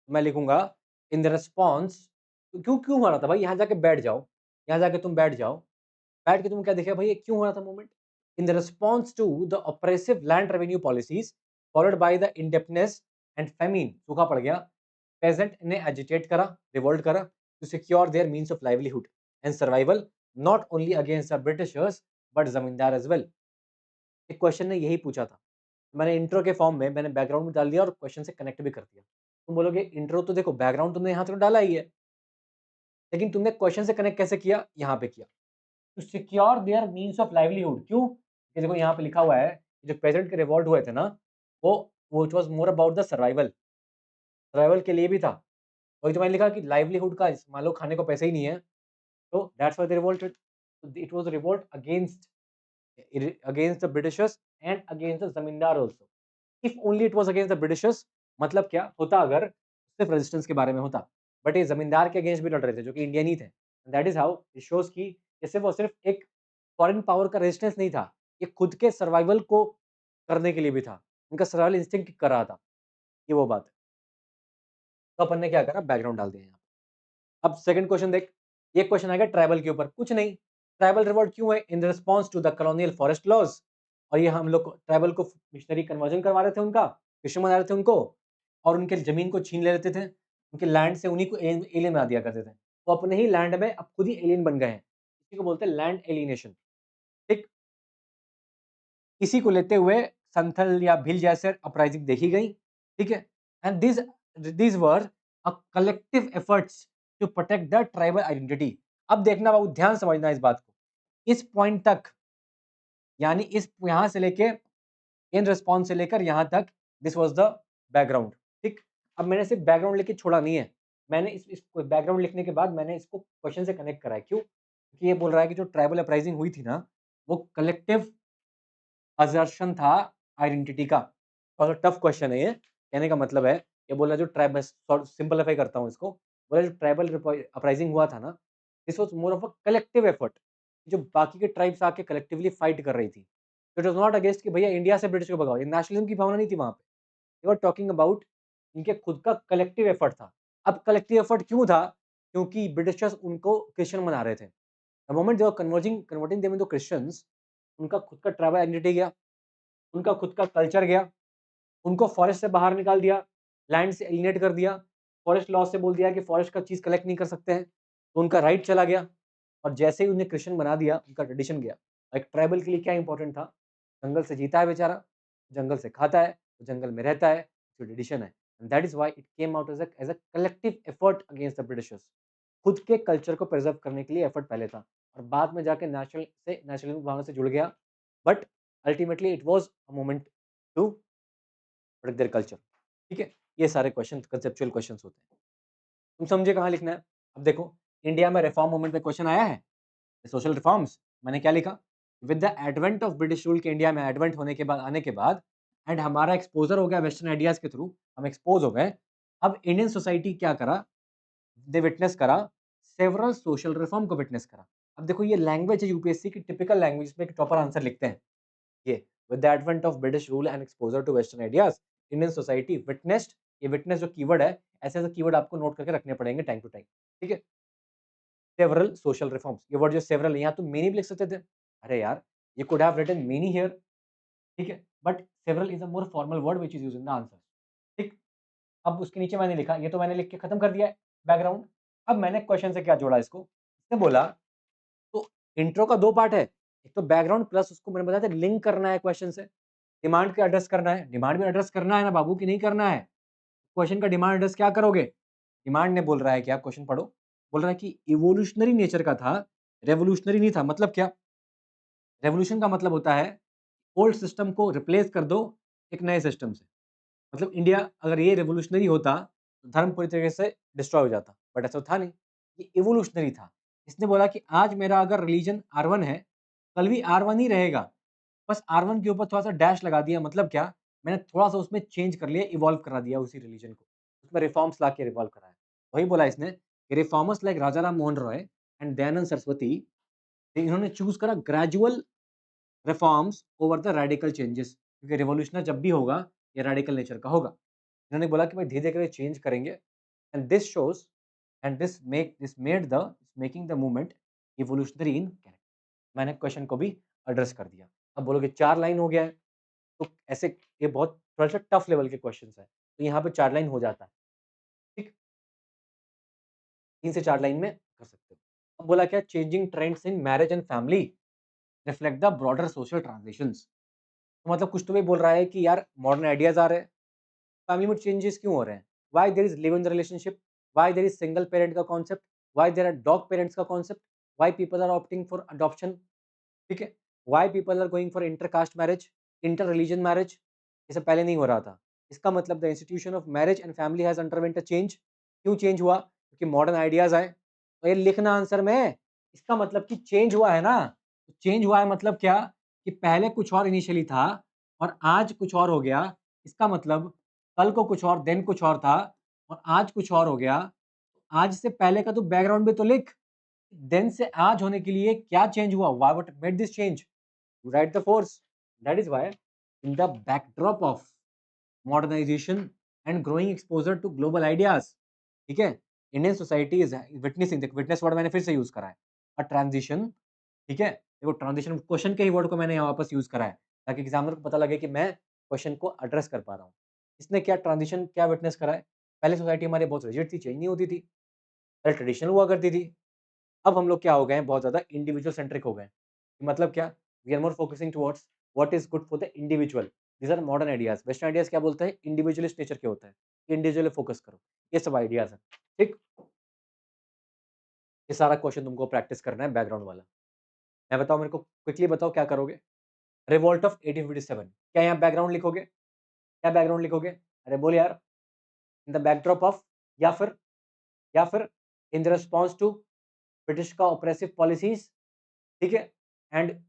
मैं लिखूँगा इन द रिस्पॉन्स क्यों क्यों हो रहा था भाई? यहाँ जाके बैठ जाओ। यहाँ जाके तुम बैठ जाओ। बैठ के तुम क्या देखा भाई ये क्यों हो रहा था movement? In the response to the oppressive land revenue policies followed by the indebtedness and famine सूखा पड़ गया। पेजेंट ने एजिटेट करा, रिवोल्ट करा to secure their means of livelihood and survival not only against the Britishers but zamindar as well. एक question ने यही पूछा था। मैंने इंट्रो के फॉर्म में मैंने बैकग्राउंड में डाल दिया और क्वेश्चन से कनेक्ट भी कर दिया। तुम बोलोगे इंट्रो तो देखो बैकग्राउंड तुमने यहाँ तक डाला ही है, लेकिन तुमने क्वेश्चन से कनेक्ट कैसे किया? यहाँ पे किया। To secure their means of livelihood क्यों? ये देखो यहाँ पे लिखा हुआ है जो पेजेंट के रिवॉल्ट हुए थे ना वो it was more about the survival. Survival के लिए भी था। वही तो मैंने लिखा कि लाइवलीहुड का मान लो खाने को पैसे ही नहीं है तो that's why they revolted. It was revolt against the Britishers and against the zamindar also. If only it was against the Britishers मतलब क्या होता अगर सिर्फ रेजिस्टेंस के बारे में होता, बट ये जमींदार के अगेंस्ट भी लड़ रहे थे जो कि इंडियन ही थे। That is how it shows कि ये सिर्फ और सिर्फ एक फॉरेन पावर का रेजिस्टेंस नहीं था, ये खुद के सर्वाइवल को करने के लिए भी था। उनका सर्वाइवल इंस्टिंक्ट कर रहा था। ये वो बात है। तो अपन ने क्या करा बैकग्राउंड डाल दिया यहाँ। अब सेकंड क्वेश्चन देख। ये क्वेश्चन आएगा ट्राइबल के ऊपर। कुछ नहीं, ट्राइबल रिवॉल्ट क्यों है? In response to the colonial forest laws. और ये हम लोग ट्राइबल को मिशनरी कन्वर्जन करवा रहे थे, उनका क्रिश्चियन बना रहे थे उनको, और उनके जमीन को छीन ले लेते थे, उनके लैंड से उन्हीं को एलियन बना दिया करते थे। वो अपने ही लैंड में अब खुद ही एलियन बन गए हैं। इसी को बोलते हैं लैंड एलियनेशन। ठीक। इसी को लेते हुए संथल या भील जैसे अपराइजिंग देखी गई। ठीक है। And this were a collective efforts to protect the tribal identity. अब देखना बहुत ध्यान समझना इस बात को। इस पॉइंट तक यानी इस यहां से लेके इन रिस्पॉन्स से लेकर यहां तक दिस वाज द बैकग्राउंड। ठीक। अब मैंने सिर्फ बैकग्राउंड लेके छोड़ा नहीं है। मैंने इस बैकग्राउंड लिखने के बाद मैंने इसको क्वेश्चन से कनेक्ट करा है। क्यों? क्योंकि ये बोल रहा है कि जो ट्राइबल अपराइजिंग हुई थी ना वो कलेक्टिव असर्शन था आइडेंटिटी का। थोड़ा टफ क्वेश्चन है ये। कहने का मतलब है ये बोला जो ट्राइब सिंपलीफाई करता हूँ इसको। बोला जो ट्राइबल अपराइजिंग हुआ था ना this was more of a collective effort. जो बाकी के ट्राइब्स आके कलेक्टिवली फाइट कर रही थी। तो इट वाज नॉट अगेंस्ट कि भैया इंडिया से ब्रिटिश को भगाओ। ये नेशनलिज्म की भावना नहीं थी वहां पे। दे वर टॉकिंग अबाउट इनके खुद का कलेक्टिव एफर्ट था। अब कलेक्टिव एफर्ट क्यों था? क्योंकि ब्रिटिशर्स उनको क्रिश्चियन बना रहे थे। The moment they were converting them into Christians उनका खुद का ट्राइबल आइडेंटिटी गया, उनका खुद का कल्चर गया, उनको फॉरेस्ट से बाहर निकाल दिया, लैंड से एलिनेट कर दिया, फॉरेस्ट लॉ से बोल दिया कि फॉरेस्ट का चीज़ कलेक्ट नहीं कर सकते हैं, तो उनका राइट चला गया। और जैसे ही उन्हें क्रिश्चियन बना दिया, उनका ट्रेडिशन गया। एक ट्राइबल के लिए क्या इंपॉर्टेंट था? जंगल से जीता है बेचारा, जंगल से खाता है, तो जंगल में रहता है, जो ट्रेडिशन है। And that is why it came out as a collective effort against the Britishers. खुद के कल्चर को प्रिजर्व करने के लिए एफर्ट पहले था और बाद में जाके नेशनलिज्म भावना से जुड़ गया। But ultimately it was a movement to protect their culture. ठीक है? ये सारे क्वेश्चन कांसेप्चुअल क्वेश्चंस होते हैं। तुम समझे कहाँ लिखना है? अब देखो इंडिया में रिफॉर्म मूवमेंट पे क्वेश्चन आया है, सोशल रिफॉर्म्स। मैंने क्या लिखा? With the advent of British rule के इंडिया में एडवेंट होने के बाद आने के बाद एंड हमारा एक्सपोज़र हो गया वेस्टर्न आइडियाज़ के थ्रू, हम एक्सपोज़ हो गए। अब इंडियन सोसाइटी क्या करा? दे विटनेस करा सेवरल सोशल रिफॉर्म को विटनेस करा। अब देखो ये लैंग्वेज है यूपीएससी की टिपिकल लैंग्वेज इसमें टॉपर आंसर लिखते हैं। ये with the advent of British rule and exposure to western ideas Indian society witnessed. ये विटनेस जो कीवर्ड है ऐसे ऐसे कीवर्ड आपको नोट करके रखने पड़ेंगे टाइम टू टाइम। ठीक है? Several social reforms. ये वर्ड जो सेवरल यहाँ तुम मेनी भी लिख सकते थे। अरे यार you could have written many here। ठीक है? But several is a more formal word which is used in the answer. ठीक। अब उसके नीचे मैंने लिखा, ये तो मैंने लिख के खत्म कर दिया है बैकग्राउंड। अब मैंने क्वेश्चन से क्या जोड़ा इसको? इसने बोला तो इंट्रो का दो पार्ट है। एक तो बैकग्राउंड प्लस उसको मैंने बताया था लिंक करना है क्वेश्चन से। डिमांड को एड्रेस करना है। डिमांड भी एड्रेस करना है ना बाबू की नहीं करना है। क्वेश्चन का डिमांड एड्रेस क्या करोगे? डिमांड ने बोल रहा है कि आप क्वेश्चन पढ़ो। बोल रहा है कि इवोल्यूशनरी नेचर का था, रेवोल्यूशनरी नहीं था। मतलब क्या? रेवोल्यूशन का मतलब होता है ओल्ड सिस्टम को रिप्लेस कर दो एक नए सिस्टम से। मतलब इंडिया अगर ये रेवोल्यूशनरी होता तो धर्म पूरी तरीके से डिस्ट्रॉय हो जाता, बट ऐसा था नहीं। ये इवोल्यूशनरी था। इसने बोला कि आज मेरा अगर रिलीजन R1 है, कल भी R1 ही रहेगा। बस R1 के ऊपर थोड़ा-सा डैश लगा दिया, मतलब क्या? मैंने थोड़ा-सा उसमें चेंज कर लिया, इवॉल्व करा दिया उसी रिलीजन को। उसमें रिफॉर्म्स ला के रिवॉल्व कराया। वही बोला इसने कि reformers like Raja Ram Mohan Roy and Dayanand Saraswati, इन्होंने चूज़ करा gradual reforms over the radical changes, क्योंकि रिवॉल्यूशनरी जब भी होगा, ये रेडिकल नेचर का होगा। इन्होंने बोला कि भाई धीरे-धीरे करके चेंज करेंगे, and this shows and this made the making the movement evolutionary in character. मैंने क्वेश्चन को भी एड्रेस कर दिया। अब बोलोगे 4 लाइन हो गया है, तो ऐसे ये बहुत थोड़ा-सा टफ लेवल के क्वेश्चन्स हैं, तो यहाँ पे 4 लाइन हो जाता है, ठीक? 3 से 4 लाइन में कर सकते हो। अब बोला क्या, changing trends in marriage and family reflect the broader social transitions. तो मतलब कुछ तो भी बोल रहा है कि यार मॉडर्न आइडियाज़ आ रहे हैं, फैमिली में चेंजेस क्यों हो रहे हैं? Why there is live in the relationship? Why there is single parent का concept? Why there are dog parents का concept? Why people are opting for adoption? ठीक है? Why people are going for inter caste marriage, inter religion marriage? ये सब पहले नहीं हो रहा था। इसका मतलब the institution of marriage and family has undergone a change. क्यों चेंज हुआ? क्योंकि मॉडर्न आइडियाज़ आए। तो ये लिखना आंसर में, इसका मतलब कि चेंज हुआ है ना? चेंज हुआ है मतलब क्या? कि पहले कुछ और इनिशियली था और आज कुछ और हो गया। इसका मतलब कल को कुछ और, देन कुछ और था और आज कुछ और हो गया। आज से पहले का तो बैकग्राउंड भी तो लिख। देन से आज होने के लिए क्या चेंज हुआ? Why what made this change? Write the force. That is why, in the backdrop of modernization and growing exposure to global ideas, ठीक है, इंडियन सोसाइटी इज विटनेसिंग, देखो विटनेस वर्ड मैंने फिर से यूज करा है, अ ट्रांजिशन, ठीक है, देखो ट्रांजिशन क्वेश्चन के ही वर्ड को मैंने यहाँ वापस यूज करा है ताकि एग्जामिनर को पता लगे कि मैं क्वेश्चन को एड्रेस कर पा रहा हूँ। इसने क्या ट्रांजिशन क्या विटनेस करा है? पहले सोसाइटी हमारी बहुत रिजिड थी, चेंज नहीं होती थी, पहले ट्रेडिशनल हुआ करती थी। अब हम लोग क्या हो गए हैं, बहुत ज़्यादा इंडिविजुअल सेंट्रिक हो गए हैं। मतलब क्या? We are more focusing towards what is good for the individual. These are modern ideas. Western ideas क्या बोलते हैं? इंडिविजुअलिस्ट नेचर के होते हैं। इंडिविजुअल पे फोकस करो। ये सब आइडियाज़ हैं। ठीक? ये सारा क्वेश्चन तुमको प्रैक्टिस करना है बैकग्राउंड वाला। मैं बताऊँ, मेरे को क्विकली बताओ क्या करोगे? रिवोल्ट ऑफ 1857, क्या यहाँ बैकग्राउंड लिखोगे? क्या बैकग्राउंड लिखोगे? अरे बोल यार। इन द बैकड्रॉप ऑफ, या फिर in the response to British का ऑप्रेसिव पॉलिसीज़, ठीक है? And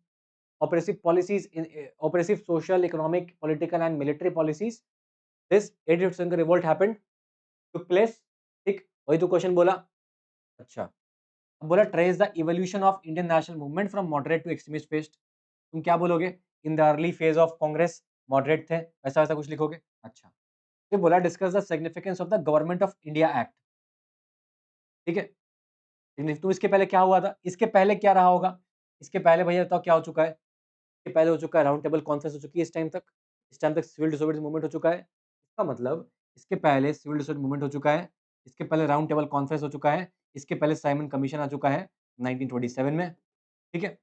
oppressive policies in oppressive social, economic, political and military policies. This 1857 का revolt happened, took place, ठीक? वही तो क्वेश्चन बोला। अच्छा, अब बोला trace the evolution of Indian national movement from moderate to extremist phase. तुम क्या बोलोगे? In the early phase of Congress moderate थे, वैसा वैसा कुछ लिखोगे। अच्छा, ये बोला discuss the significance of the Government of India Act, ठीक है? तुम इसके पहले क्या हुआ था? इसके पहले क्या रहा होगा? इसके पहले भैया बताओ क्या हो चुका है? इसके पहले हो चुका है राउंड टेबल कॉन्फ्रेंस हो चुकी है इस टाइम तक। इस टाइम तक सिविल डिसोबीडियंस मूवमेंट हो चुका है। इसका मतलब इसके पहले सिविल डिसोबीडियंस मूवमेंट हो चुका है। इसके पहले राउंड टेबल कॉन्फ्रेंस हो चुका है। इसके पहले साइमन कमीशन आ चुका है 1927 में, ठीक है?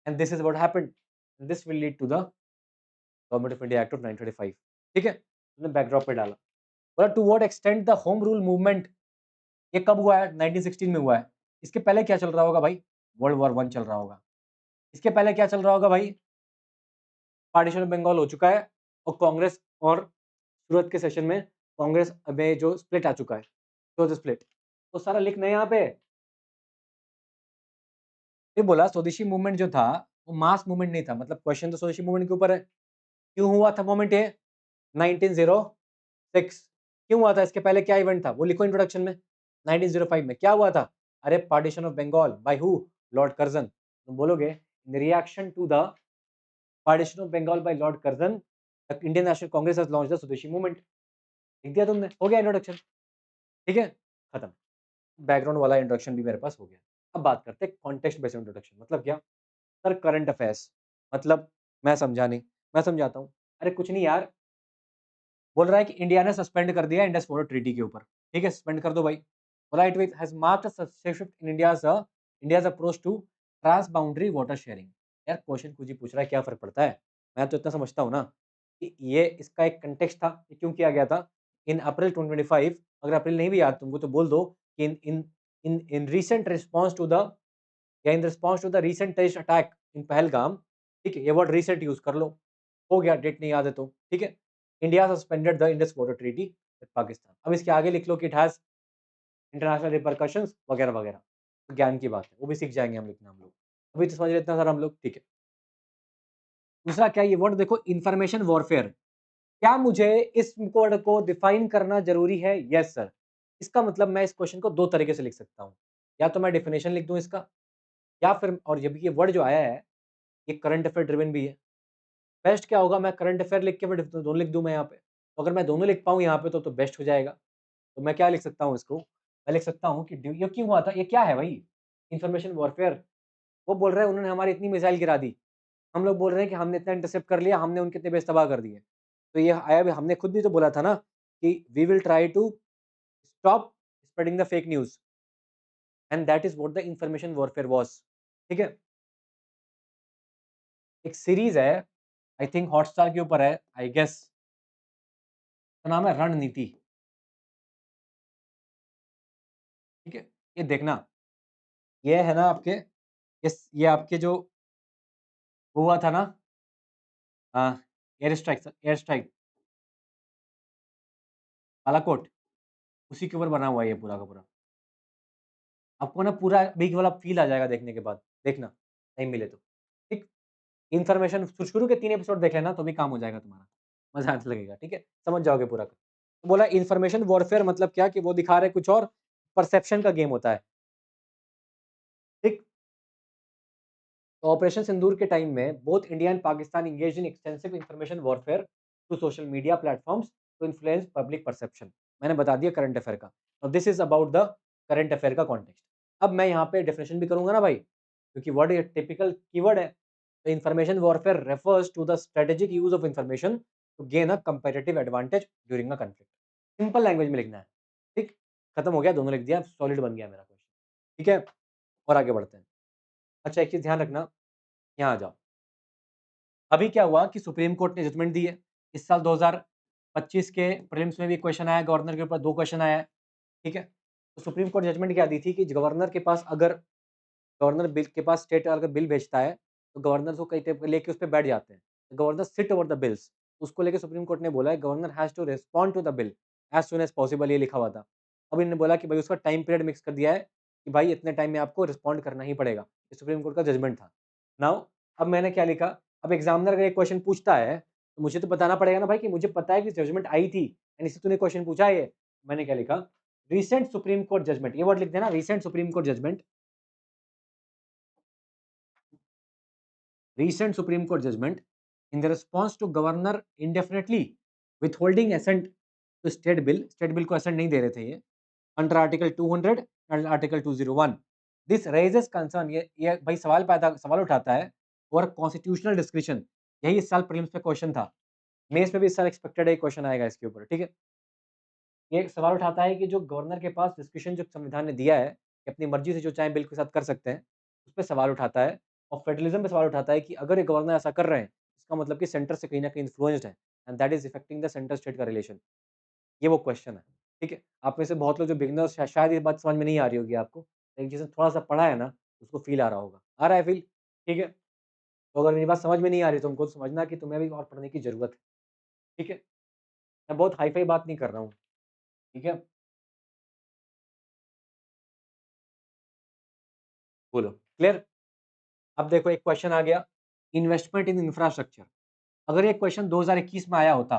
And this is what happened. This will lead to the Government of India Act of 1925, ठीक है? तुमने बैकड्रॉप पे डाला। बोला to what extent the Home Rule Movement, ये कब हुआ है? 1916 में हुआ है। इसके पहले क्या चल रहा होगा भाई? वर्ल्ड वॉर 1 चल रहा होगा। इसके पहले क्या चल रहा होगा भाई? पार्टीशन ऑफ बंगाल हो चुका है और कांग्रेस और सूरत के सेशन में कांग्रेस में जो स्प्लिट आ चुका है, तो स्प्लिट, तो सारा लिखना है यहाँ पे। ये बोला स्वदेशी मूवमेंट जो था वो मास मूवमेंट नहीं था, मतलब क्वेश्चन तो स्वदेशी मूवमेंट के ऊपर है। क्यों हुआ था मूवमेंट ये? 1906। क्यों हुआ था? इसके पहले क्या इवेंट था वो लिखो इंट्रोडक्शन में। 1905 में क्या हुआ था? अरे partition of Bengal by who? Lord Curzon. तुम बोलोगे in reaction to the partition of Bengal by Lord Curzon the Indian National Congress has launched the swadeshi movement. लिख दिया तुमने, हो गया इंट्रोडक्शन, ठीक है, खत्म। बैकग्राउंड वाला इंट्रोडक्शन भी मेरे पास हो गया। अब बात करते हैं कॉन्टेक्स्ट बेस्ड इंट्रोडक्शन, मतलब क्या? सर करंट अफेयर्स, मतलब मैं समझा नहीं, मैं समझाता हूँ। अरे कुछ नहीं यार, बोल रहा है कि इंडिया ने सस्पेंड कर दिया इंडस वाटर ट्रीटी के ऊपर, ठीक है, सस्पेंड कर दो भाई। बोला it has marked a shift in India's approach to transboundary water sharing. यार क्वेश्चन कुछ ही पूछ रहा है, क्या फर्क पड़ता है? मैं तो इतना समझता हूँ ना कि ये इसका एक कंटेक्स्ट था, ये क्यों किया गया था। इन अप्रैल 2025, अगर अप्रैल नहीं भी याद तुमको तो बोल दो कि in recent response to the, या in response to the recent terrorist attack in Pahalgam, ठीक है, ये वर्ड रीसेंट यूज कर लो, हो गया, डेट नहीं याद है तो, ठीक है। India suspended the Indus water treaty with Pakistan. अब इसके आगे लिख लो कि इट हैज इंटरनेशनल रिपरकशंस वगैरह वगैरह। तो ज्ञान की बात है, वो भी सीख जाएँगे हम लिखना हम लोग। अभी तो समझ रहे इतना सारा हम लोग, ठीक है। दूसरा क्या है ये वर्ड देखो, इन्फॉर्मेशन वॉरफेयर। क्या मुझे इस वर्ड को डिफाइन करना ज़रूरी है? Yes sir. इसका मतलब मैं इस क्वेश्चन को 2 तरीके से लिख सकता हूँ। या तो मैं डेफिनिशन लिख दूँ इसका, या फिर और जब ये वर्ड जो आया है, ये करंट अफेयर ड्रिवन भी है। बेस्ट क्या होगा, मैं करंट अफेयर लिख के फिर दोनों लिख दूँ मैं यहाँ पे। तो अगर मैं दोनों लिख पाऊँ यहाँ पे तो बेस्ट हो जाएगा। तो मैं क्या लिख सकता हूँ इसको? मैं लिख सकता हूँ कि ड्यू ये क्यों हुआ था? ये क्या है भाई? Information warfare. वो बोल रहे हैं उन्होंने हमारी इतनी मिसाइल गिरा दी। हम लोग बोल रहे हैं कि हमने इतना इंटरसेप्ट कर लिया, हमने उनके इतने बेस तबाह कर दिए। तो ये आया भी, हमने खुद भी तो बोला था ना कि we will try to stop spreading the fake news, and that is what the information warfare was. ठीक है? एक सीरीज़ है, आई थिंक हॉटस्टार के ऊपर है, आई गेस, उसका नाम है रणनीति। ठीक है? ये देखना, ये है ना आपके, ये आपके जो हुआ था ना, अ, एयर स्ट्राइक बालाकोट, उसी के ऊपर बना हुआ है ये पूरा का पूरा। आपको ना पूरा बिग वाला फ़ील आ जाएगा देखने के बाद, देखना, टाइम मिले तो। ठीक? इन्फॉर्मेशन शुरू के 3 एपिसोड देख लेना तो भी काम हो जाएगा तुम्हारा, मज़ा आने लगेगा, ठीक है? समझ जाओगे पूरा। तो बोला इन्फॉर्मेशन वॉरफेयर मतलब क्या, कि वो दिखा रहे कुछ और, परसेप्शन का गेम होता है, ठीक? तो ऑपरेशन सिंदूर के टाइम में both India and Pakistan engaged in extensive information warfare through social media platforms to influence public perception. मैंने बता दिया करंट अफेयर का। और this is about the current affair का कॉन्टेक्स्ट। अब मैं यहाँ पे डेफिनेशन भी करूंगा ना भाई, क्योंकि वर्ड ये टिपिकल कीवर्ड है। तो information warfare refers to the strategic use of information to gain a comparative advantage during a conflict. Simple language में लिखना है, ठीक? खत्म हो गया, दोनों लिख दिया, सॉलिड बन गया मेरा क्वेश्चन। ठीक है, और आगे बढ़ते हैं। अच्छा, एक चीज ध्यान रखना, यहाँ आ जाओ। अभी क्या हुआ कि सुप्रीम कोर्ट ने जजमेंट दी है। इस साल 2025 के प्रीलिम्स में भी क्वेश्चन आया, गवर्नर के ऊपर 2 क्वेश्चन आया है, ठीक है? तो सुप्रीम कोर्ट जजमेंट क्या दी थी कि गवर्नर के पास अगर गवर्नर बिल के पास स्टेट अगर बिल भेजता है, तो गवर्नर को कई टाइप लेके उस पे बैठ जाते हैं। Governor sit over the bills. उसको लेके सुप्रीम कोर्ट ने बोला है governor has to respond to the bill as soon as possible, ये लिखा हुआ था। अब इन्होंने बोला कि भाई उसका टाइम पीरियड मिक्स कर दिया है कि भाई इतने टाइम में आपको रिस्पॉन्ड करना ही पड़ेगा। ये सुप्रीम कोर्ट का जजमेंट था। नाउ अब मैंने क्या लिखा, अब एग्जामिनर अगर एक क्वेश्चन पूछता है, तो मुझे तो बताना पड़ेगा ना भाई कि मुझे पता है कि जजमेंट आई थी एंड इससे तूने क्वेश्चन पूछा है ये। मैंने क्या लिखा, रिसेंट सुप्रीम कोर्ट जजमेंट, ये वर्ड लिख देना, recent Supreme Court judgement, recent Supreme Court judgment in the response to governor indefinitely withholding assent to state bill को assent नहीं दे रहे थे ये, under article 200 and article 201, this raises concern, ये भाई सवाल उठाता है और कॉन्स्टिट्यूशनल डिस्क्रिप्शन, यही इस साल प्रीलिम्स में क्वेश्चन था, मेंस में भी इस साल एक्सपेक्टेड है क्वेश्चन आएगा इसके ऊपर, ठीक है? ये एक सवाल उठाता है कि जो गवर्नर के पास डिस्क्रिप्शन जो संविधान ने दिया है कि अपनी मर्जी से जो चाहे बिल के साथ कर सकते हैं, उस पे सवाल उठाता है। और फेडरलिज्म पे सवाल उठाता है कि अगर ये गवर्नर ऐसा कर रहे हैं, इसका मतलब कि सेंटर से कहीं न कहीं इन्फ्लुएंस्ड है and that is affecting the centre state का रिलेशन। ये वो क्वेश्चन है, ठीक है? आप में से बहुत लोग जो बिगिनर्स शायद ये बात समझ में नहीं आ रही होगी आपको, लेकिन जिसने थोड़ा-सा पढ़ा है ना, उसको फ़ील आ रहा होगा। आ रहा है फ़ील? ठीक है? तो अगर मेरी बात समझ में नहीं आ रही, तो तुमको समझना कि तुम्हें अभी और पढ़ने की ज़रूरत है, ठीक है? मैं बहुत हाई-फ़ाई बात नहीं कर रहा हूँ, ठीक है? बोलो, क्लियर? अब देखो एक क्वेश्चन आ गया, इन्वेस्टमेंट इन इंफ्रास्ट्रक्चर। अगर ये क्वेश्चन 2021 में आया होता,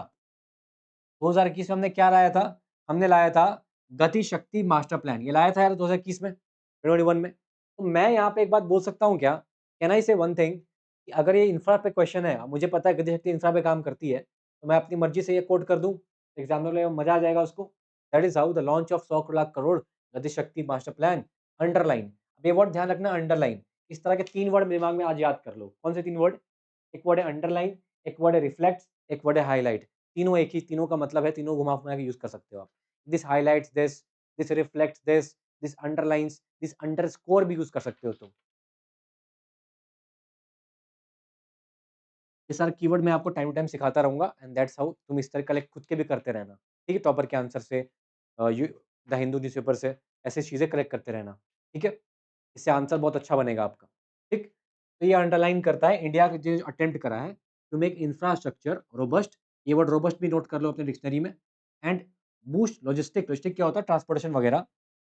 2021 में हमने क्या लाया था? हमने लाया था गति शक्ति मास्टर प्लान, ये लाया था यार 2021 में, 2021 में। तो मैं यहाँ पे एक बात बोल सकता हूँ क्या? कैन आई से वन थिंग, कि अगर ये इंफ्रा पे क्वेश्चन है, मुझे पता है गति शक्ति इंफ्रा पे काम करती है, तो मैं अपनी मर्ज़ी से ये कोट कर दूँ, एग्ज़ामिनर को मज़ा आ जाएगा उसको। That is how the launch of 100 lakh crore गति शक्ति मास्टर प्लान, अंडरलाइन। अब ये वर्ड ध्यान रखना, अंडरलाइन। इस तरह के 3 वर्ड दिमाग में आज याद कर लो। कौन से 3 वर्ड? एक वर्ड है अंडरलाइन, एक वर्ड है रिफ्लेक्ट्स, एक वर्ड है हाइलाइट। तीनों एक ही, तीनों का मतलब है, तीनों घुमा-फिरा के यूज़ कर सकते हो आप। This highlights this, this reflects this underlines, this underscore भी यूज़ कर सकते हो तुम। ये सारे कीवर्ड मैं आपको टाइम टू टाइम सिखाता रहूँगा एंड दैट्स हाउ तुम इस तरह कलेक्ट खुद के भी करते रहना। ठीक है? टॉपर के आंसर से, यू द हिंदू न्यूज़पेपर से, ऐसी चीज़ें कलेक्ट करते रहना। ठीक है? इससे आंसर बहुत अच्छा बनेगा आपका। ठीक? तो ये अंडरलाइन करता है इंडिया ने जो अटेम्प्ट करा है टू मेक इंफ्रास्ट्रक्चर रोबस्ट, ये वर्ड रोबस्ट भी नोट कर लो अपने डिक्शनरी में, एंड बूस्ट लॉजिस्टिक, लॉजिस्टिक क्या होता है? ट्रांसपोर्टेशन वगैरह,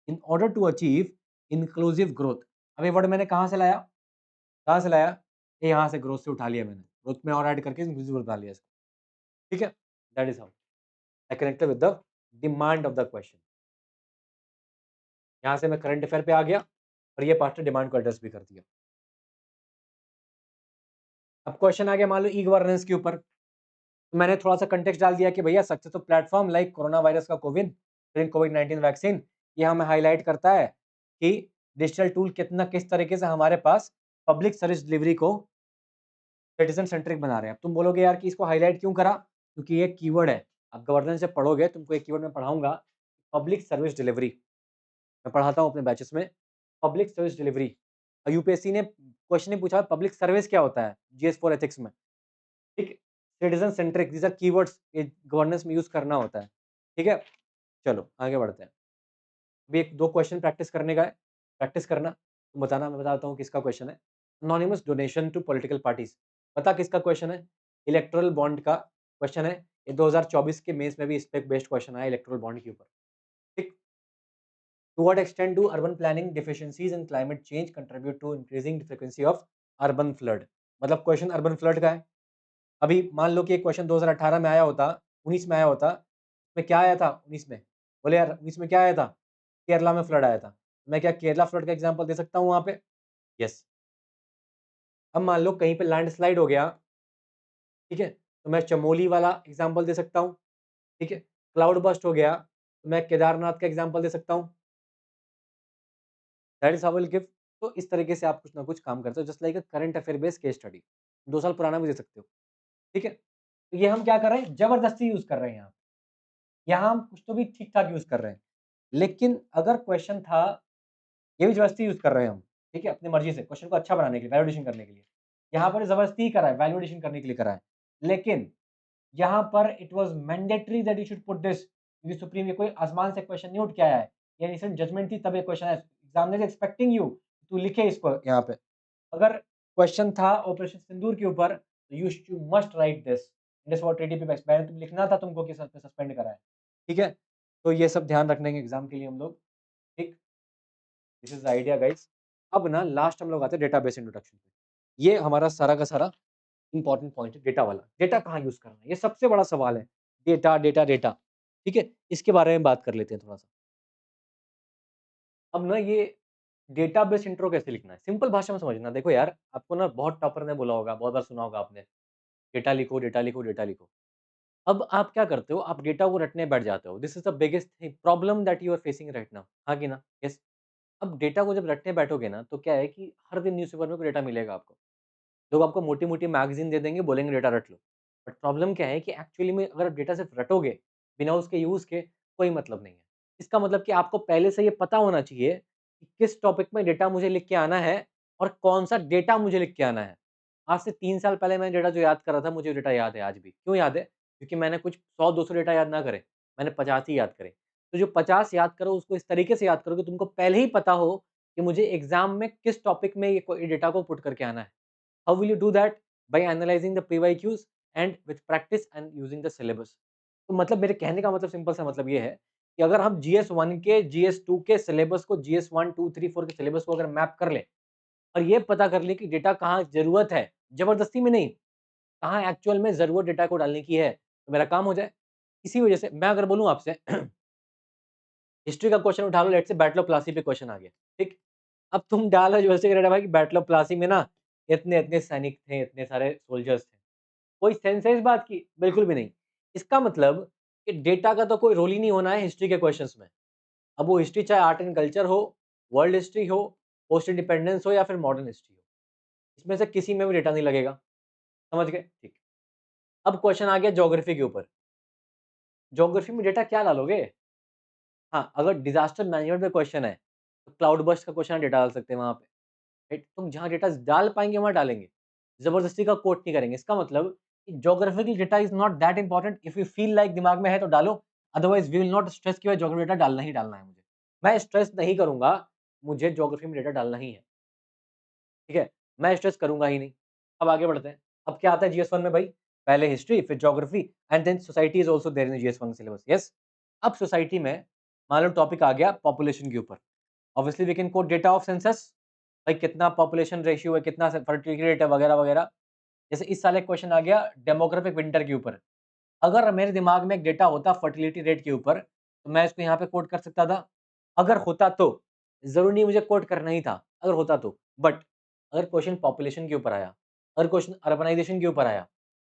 in order to achieve inclusive growth. अब ये वर्ड मैंने कहाँ से लाया? कहाँ से लाया? ये यहाँ से ग्रोथ से उठा लिया मैंने। ग्रोथ में और ऐड करके इंक्लूसिव ग्रोथ बना लिया इसको। ठीक है? That is how I connected with the demand of the question. यहाँ से मैं करंट अफेयर पे आ गया और ये पार्ट ने डिमांड को एड्रेस भी कर दिया। अब क्वेश्चन आ गया मान लो ई गवर्नेंस के ऊपर। तो मैंने थोड़ा-सा कॉन्टेक्स्ट डाल दिया कि भैया successful platform like corona virus का कोविड-19 वैक्सीन ये हमें हाइलाइट करता है कि डिजिटल टूल कितना किस तरीके से हमारे पास पब्लिक सर्विस डिलीवरी को सिटीजन सेंट्रिक बना रहे हैं। अब तुम बोलोगे यार कि इसको हाइलाइट क्यों करा? क्योंकि ये कीवर्ड है। आप गवर्नेंस जब पढ़ोगे तुमको एक कीवर्ड मैं पढ़ाऊँगा पब्लिक सर्विस डिलीवरी। मैं पढ़ाता हूँ अपने बैचेस में पब्लिक सर्विस डिलीवरी। यूपीएससी ने क्वेश्चन ही पूछा पब्लिक सर्विस क्या होता है? जीएस फॉर एथिक्स में। ठीक है? Citizen centric these are keywords ये गवर्नेंस में यूज़ करना होता है। ठीक है? चलो आगे बढ़ते हैं। अभी 1-2 क्वेश्चन प्रैक्टिस करने का है। प्रैक्टिस करना, तुम बताना मैं बताता हूँ किसका क्वेश्चन है। Anonymous donation to political parties पता किसका क्वेश्चन है? इलेक्टोरल बॉन्ड का क्वेश्चन है। ये 2024 के मेंस में भी इस पे बेस्ड क्वेश्चन आया इलेक्टोरल बॉन्ड के ऊपर। ठीक? To what extent do urban planning deficiencies in climate change contribute to increasing the frequency of urban flood? मतलब क्वेश्चन अर्बन फ्लड का है। अभी मान लो कि एक क्वेश्चन 2018 में आया होता, 19 में आया होता, उसमें क्या आया था 19 में? बोले यार 19 में क्या आया था? केरला में फ्लड आया था। मैं क्या केरला फ्लड का एग्जांपल दे सकता हूँ वहाँ पे? यस। अब मान लो कहीं पे लैंडस्लाइड हो गया, ठीक है? तो मैं चमोली वाला एग्जांपल दे सकता हूँ, ठीक है? क्लाउड बर्स्ट हो गया, तो मैं केदारनाथ का एग्जांपल दे सकता हूँ। That is how I will give. तो इस तरीके से आप कुछ ना कुछ काम करते हो just like a current affair based case study. 2 साल पुराना भी दे सकते हो, ठीक है? तो ये हम क्या कर रहे हैं? जबरदस्ती यूज़ कर रहे हैं यहाँ। यहाँ हम कुछ तो भी ठीक-ठाक यूज़ कर रहे हैं। लेकिन अगर क्वेश्चन था ये भी ज़बरदस्ती यूज़ कर रहे हैं हम, ठीक है? अपनी मर्ज़ी से क्वेश्चन को अच्छा बनाने के लिए, वैलिडेशन करने के लिए। यहाँ पर ज़बरदस्ती ही करा है, वैलिडेशन करने के लिए करा है। लेकिन यहाँ पर it was mandatory that you should put this क्योंकि सुप्रीम ये कोई आसमान से क्वेश्चन नहीं उठ के आया है। ये रिसेंट जजमेंट थी तब ये क्वेश्चन आया। एग्जामिनर इज एक्सपेक्टिंग यू तू लिखे इसको यहाँ पे। अगर क्वेश्चन था ऑपरेशन सिंदूर के ऊपर तो you must write this. This what TDP मैंने तुम लिखना था तुमको कि सस्पेंड करा है। ठीक है? तो ये सब ध्यान रखने के एग्जाम के लिए हम लोग, ठीक? This is the idea guys. अब ना लास्ट हम लोग आते हैं डेटाबेस इंट्रोडक्शन पे। ये हमारा सारा का सारा इंपॉर्टेंट पॉइंट है डेटा वाला। डेटा कहाँ यूज़ करना है? ये सबसे बड़ा सवाल है। Data, data, data. ठीक है? इसके बारे में बात कर लेते हैं थोड़ा-सा। अब ना ये डेटाबेस इंट्रो कैसे लिखना है? सिंपल भाषा में समझना। देखो यार, आपको ना बहुत टॉपर ने बोला होगा, बहुत बार सुना होगा आपने, डेटा लिखो, डेटा लिखो, डेटा लिखो। अब आप क्या करते हो? आप डेटा को रटने बैठ जाते हो। This is the biggest thing problem that you are facing right now. हाँ कि ना? यस। अब डेटा को जब रटने बैठोगे ना, तो क्या है कि हर दिन न्यूज़पेपर में कोई डेटा मिलेगा आपको। लोग आपको मोटी-मोटी मैगज़ीन दे देंगे, बोलेंगे डेटा रट लो। बट प्रॉब्लम क्या है कि एक्चुअली में अगर आप डेटा सिर्फ़ रटोगे, बिना उसके यूज़ के, कोई मतलब नहीं है। इसका मतलब कि आपको पहले से ये पता होना चाहिए कि किस टॉपिक में डेटा मुझे लिख के आना है और कौन-सा डेटा मुझे लिख के आना है। आज से 3 साल पहले मैंने डेटा जो याद करा था, मुझे डेटा याद है आज भी। क्यों याद है? क्योंकि मैंने कुछ 100-200 डेटा याद ना करे, मैंने 50 ही याद करे। तो जो 50 याद करो, उसको इस तरीके से याद करो कि तुमको पहले ही पता हो कि मुझे एग्ज़ाम में किस टॉपिक में ये डेटा को पुट करके आना है। How will you do that? By analyzing the PYQs and with practice and using the syllabus. तो मतलब मेरे कहने का मतलब सिंपल सा मतलब ये है कि अगर हम GS1 के, GS2 के सिलेबस को GS1, 2, 3, 4 के सिलेबस को अगर मैप कर लें और ये पता कर लें कि डेटा कहाँ ज़रूरत है, ज़बरदस्ती में नहीं, कहाँ एक्चुअल में ज़रूरत डेटा को डालने की है, तो मेरा काम हो जाए। इसी वजह से मैं अगर बोलूँ आपसे हिस्ट्री का क्वेश्चन उठा लो let's say battle of Plassey पे क्वेश्चन आ गया, ठीक? अब तुम डालो जो ऐसे कह भाई कि बैटल ऑफ प्लासी में ना इतने-इतने सैनिक थे, इतने सारे सोल्जर्स थे। कोई सेंस है इस बात की? बिल्कुल भी नहीं। इसका मतलब कि डेटा का तो कोई रोल ही नहीं होना है हिस्ट्री के क्वेश्चंस में। अब वो हिस्ट्री चाहे आर्ट एंड कल्चर हो, वर्ल्ड हिस्ट्री हो, पोस्ट इंडिपेंडेंस हो या फिर मॉडर्न हिस्ट्री हो। इसमें से किसी में भी डेटा नहीं लगेगा। समझ गए? ठीक। अब क्वेश्चन आ गया ज्योग्राफी के ऊपर। ज्योग्राफी में डेटा क्या डालोगे? हाँ, अगर डिज़ास्टर मैनेजमेंट पे क्वेश्चन है, तो क्लाउड बर्स्ट का क्वेश्चन डेटा डाल सकते हैं वहाँ पे। राइट? तुम जहाँ डेटा डाल पाएँगे वहाँ डालेंगे। ज़बरदस्ती का कोट नहीं करेंगे। इसका मतलब कि geographical data is not that important if you feel like दिमाग में है तो डालो, otherwise we will not stress कि भाई ज्योग्राफी डेटा डालना ही डालना है मुझे। मैं स्ट्रेस नहीं करूँगा, मुझे ज्योग्राफी में डेटा डालना ही है। ठीक है? मैं स्ट्रेस करूँगा ही नहीं। अब आगे बढ़ते हैं। अब क्या आता है जीएस-1 में भाई? पहले हिस्ट्री फिर geography and then society is also there in GS one syllabus. Yes? अब सोसाइटी में मान लो टॉपिक आ गया पॉपुलेशन के ऊपर। Obviously we can quote data of census, भाई कितना पॉपुलेशन रेशियो है, कितना फर्टिलिटी रेट है, वगैरह वगैरह। जैसे इस साल एक क्वेश्चन आ गया डेमोग्राफिक विंटर के ऊपर, अगर मेरे दिमाग में एक डेटा होता फर्टिलिटी रेट के ऊपर, तो मैं इसको यहाँ पे कोट कर सकता था। अगर होता तो, जरूरी नहीं मुझे कोट करना ही था, अगर होता तो। बट अगर क्वेश्चन पॉपुलेशन के ऊपर आया, अगर क्वेश्चन अर्बनाइजेशन के ऊपर आया,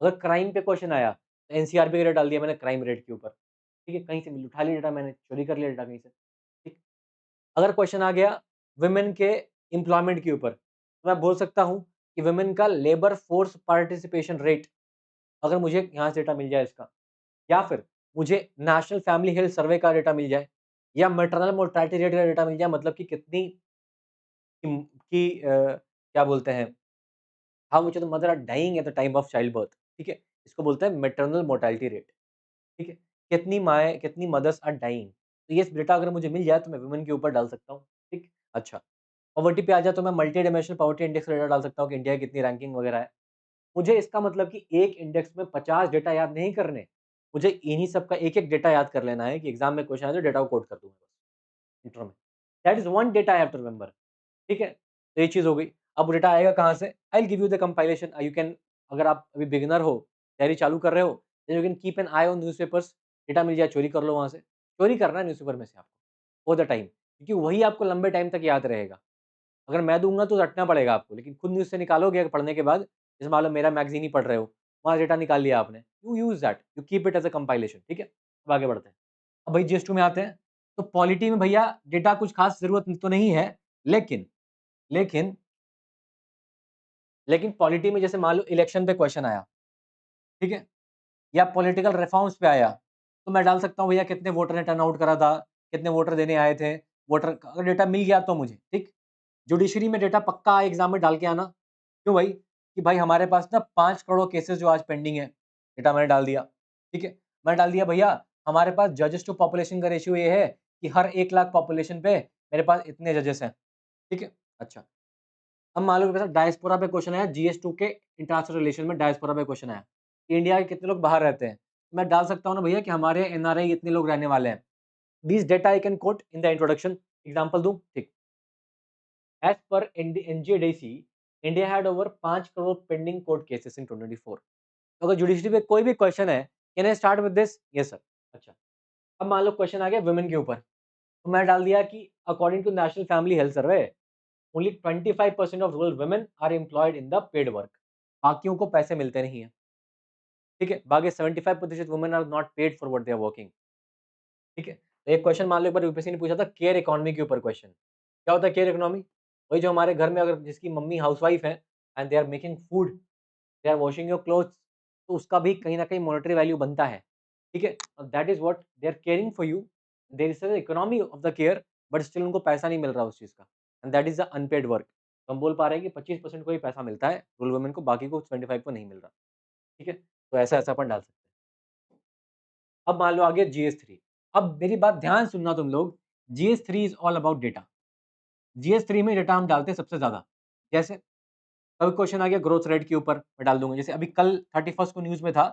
अगर क्राइम पे क्वेश्चन आया, तो एनसीआरबी का रेट डाल दिया मैंने क्राइम रेट के ऊपर। ठीक है, कहीं से भी उठा लिया डेटा, मैंने चोरी कर लिया डेटा कहीं से। ठीक, अगर क्वेश्चन आ गया वुमेन के एम्प्लॉयमेंट के ऊपर, तो मैं बोल सकता हूँ कि वुमेन का लेबर फोर्स पार्टिसिपेशन रेट, अगर मुझे यहाँ से डेटा मिल जाए इसका, या फिर मुझे नेशनल फैमिली हेल्थ सर्वे का डेटा मिल जाए, या मैटरनल मोर्टालिटी रेट का डेटा मिल जाए, मतलब कि कितनी क्या बोलते हैं, how much the mother are dying at the time of child birth. ठीक है, इसको बोलते हैं मैटरनल मोर्टालिटी रेट। ठीक है, कितनी माएँ, कितनी मदर्स आर डाइंग। तो ये डेटा अगर मुझे मिल जाए तो मैं वुमेन के ऊपर डाल सकता हूँ। ठीक, अच्छा, पॉवर्टी पे आ जाए तो मैं मल्टी डायमेंशनल पॉवर्टी इंडेक्स का डेटा डाल सकता हूँ कि इंडिया की कितनी रैंकिंग वगैरह है। मुझे इसका मतलब कि एक इंडेक्स में 50 डेटा याद नहीं करने, मुझे इन्हीं सब का एक-एक डेटा याद कर लेना है कि एग्ज़ाम में क्वेश्चन आए तो डेटा को कोट कर दूँगा बस, इंट्रो में। That is one data I have to remember. ठीक है? तो ये चीज़ हो गई। अब वो डेटा आएगा कहाँ से? I will give you the compilation, you can, अगर आप अभी बिगिनर हो, तैयारी चालू कर रहे हो, then you can keep an eye on newspapers, data मिल जाए चोरी कर लो वहाँ से। चोरी करना है न्यूज़पेपर में से आपको, ऑल द टाइम, क्योंकि वही आपको लंबे टाइम तक याद रहेगा। अगर मैं दूँगा तो रटना पड़ेगा आपको, लेकिन खुद न्यूज़ से निकालोगे पढ़ने के बाद, जैसे मान लो मेरा मैगज़ीन ही पढ़ रहे हो, वहाँ डेटा निकाल लिया आपने, you use that, you keep it as a compilation, ठीक है? अब आगे बढ़ते हैं। अब भाई जीएस 2 में आते हैं, तो पॉलिटी में भैया डेटा कुछ खास ज़रूरत तो नहीं है, लेकिन लेकिन लेकिन पॉलिटी में जैसे मान लो इलेक्शन पे क्वेश्चन आया, ठीक है? या पॉलिटिकल रिफॉर्म्स पे आया, तो मैं डाल सकता हूँ भैया कितने वोटर ने टर्न आउट करा था, कितने वोटर देने आए थे, वोटर अगर डेटा मिल गया तो मुझे, ठीक? जुडिशरी में डेटा पक्का एग्ज़ाम में डाल के आना। क्यों भाई? कि भाई हमारे पास ना 5 करोड़ केसेज़ जो आज पेंडिंग है, डेटा मैंने डाल दिया, ठीक है? मैंने डाल दिया भैया हमारे पास जजेस टू पॉपुलेशन का रेशियो ये है कि हर 1 लाख पॉपुलेशन पे मेरे पास इतने जजेस हैं, ठीक है? अच्छा, अब मान लो मेरे पास डायस्पोरा पे क्वेश्चन आया, जीएस2 के इंटरनेशनल रिलेशन में डायस्पोरा पे क्वेश्चन आया, कि इंडिया के कितने लोग बाहर रहते हैं? मैं डाल सकता हूँ ना भैया कि हमारे एनआरआई इतने लोग रहने वाले हैं। This data I can quote in the introduction, example दूँ? ठीक। As per NJDC, India had over 5 crore pending court cases in 2024। तो अगर जुडिशरी पे कोई भी क्वेश्चन है, can I start with this? Yes sir. अच्छा, अब मान लो क्वेश्चन आ गया वुमेन के ऊपर, तो मैं डाल दिया कि according to National Family Health Survey, only 25% of rural women are employed in the paid work. बाकियों को पैसे मिलते नहीं है, ठीक है? बाकी 75% women are not paid for what they are working, ठीक है? तो एक क्वेश्चन मान लो एक बार यूपीएससी ने पूछा था केयर इकोनॉमी के ऊपर क्वेश्चन। क्या होता है केयर इकोनॉमी? वही जो हमारे घर में अगर जिसकी मम्मी हाउसवाइफ है and they are making food, they are washing your clothes, तो उसका भी कहीं न कहीं मॉनेटरी वैल्यू बनता है, ठीक है? That is what they are caring for you, there is a economy of the care, but still उनको पैसा नहीं मिल रहा उस चीज़ का, and that is the unpaid work. तो हम बोल पा रहे हैं कि 25% को ही पैसा मिलता है रूरल वुमेन को, बाकी को 25 को नहीं मिल रहा, ठीक है? तो ऐसा-ऐसा अपन डाल सकते हैं। अब मान लो आ गया जीएस3। अब मेरी बात ध्यान सुनना तुम लोग, जीएस3 इज़ ऑल अबाउट डेटा। जीएस3 में डेटा हम डालते हैं सबसे ज़्यादा। जैसे कभी क्वेश्चन आ गया ग्रोथ रेट के ऊपर, मैं डाल दूँगा। जैसे अभी कल 31st को न्यूज़ में था,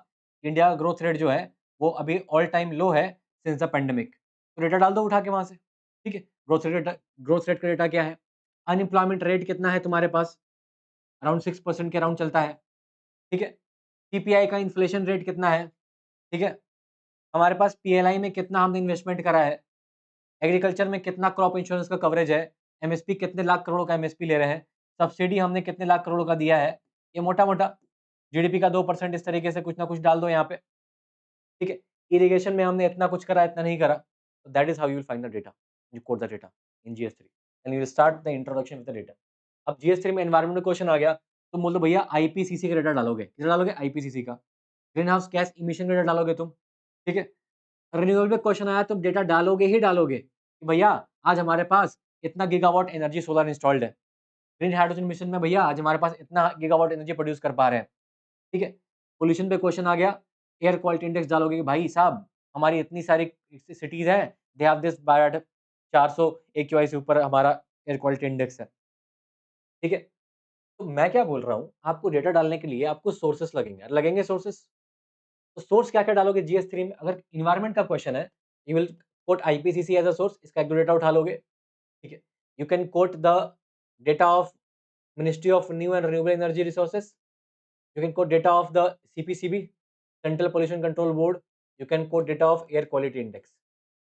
इंडिया का ग्रोथ रेट जो है, वो अभी ऑल टाइम लो है सिंस द पैंडेमिक। तो डेटा डाल दो उठा के वहाँ से, ठीक है? ग्रोथ रेट का डेटा क्या है? अनएम्प्लॉयमेंट रेट कितना है तुम्हारे पास? अराउंड 6% के अराउंड चलता है, ठीक है? सीपीआई का इन्फ्लेशन रेट कितना है? ठीक है? हमारे पास पीएलआई में कितना हमने इन्वेस्टमेंट करा है? एग्रीकल्चर में कितना क्रॉप इंश्योरेंस का कवरेज है? एमएसपी कितने लाख करोड़ का एमएसपी ले रहे हैं? सब्सिडी हमने कितने लाख करोड़ का दिया है? ये मोटा-मोटा जीडीपी का 2% इस तरीके से कुछ ना कुछ डाल दो यहाँ पे, ठीक है? इरिगेशन में हमने इतना कुछ करा, इतना नहीं करा। तो that is how you will find the data, you code the data in जीएस3 and you will start the introduction with the data. अब जीएस3 में एनवायरनमेंट में क्वेश्चन आ गया, तो बोल दो भैया आईपीसीसी का डेटा डालोगे। कितना डालोगे? आईपीसीसी का। ग्रीन हाउस गैस इमिशन का डेटा डालोगे तुम, ठीक है? रिन्यूएबल पे क्वेश्चन आया, तुम डेटा डालोगे ही डालोगे कि भैया आज हमारे पास इतना गीगावाट एनर्जी सोलर इंस्टॉल्ड है। ग्रीन हाइड्रोजन मिशन में भैया आज हमारे पास इतना गीगावाट एनर्जी प्रोड्यूस कर पा रहे हैं, ठीक है? पॉल्यूशन पे क्वेश्चन आ गया, एयर क्वालिटी इंडेक्स डालोगे कि भाई साहब हमारी इतनी सारी सिटीज़ हैं, they have this Biot 400 AQI से ऊपर हमारा एयर क्वालिटी इंडेक्स है, ठीक है? तो मैं क्या बोल रहा हूँ, आपको डेटा डालने के लिए आपको सोर्सेस लगेंगे, लगेंगे सोर्सेस। तो सोर्स क्या-क्या डालोगे जीएस3 में? अगर एनवायरनमेंट का क्वेश्चन है, you will put IPCC as a source, इसका एक दो डेटा उठा लोगे, ठीक है? You can quote the data of Ministry of New and Renewable Energy Resources. You can quote data of the CPCB, Central Pollution Control Board. You can quote data of Air Quality Index.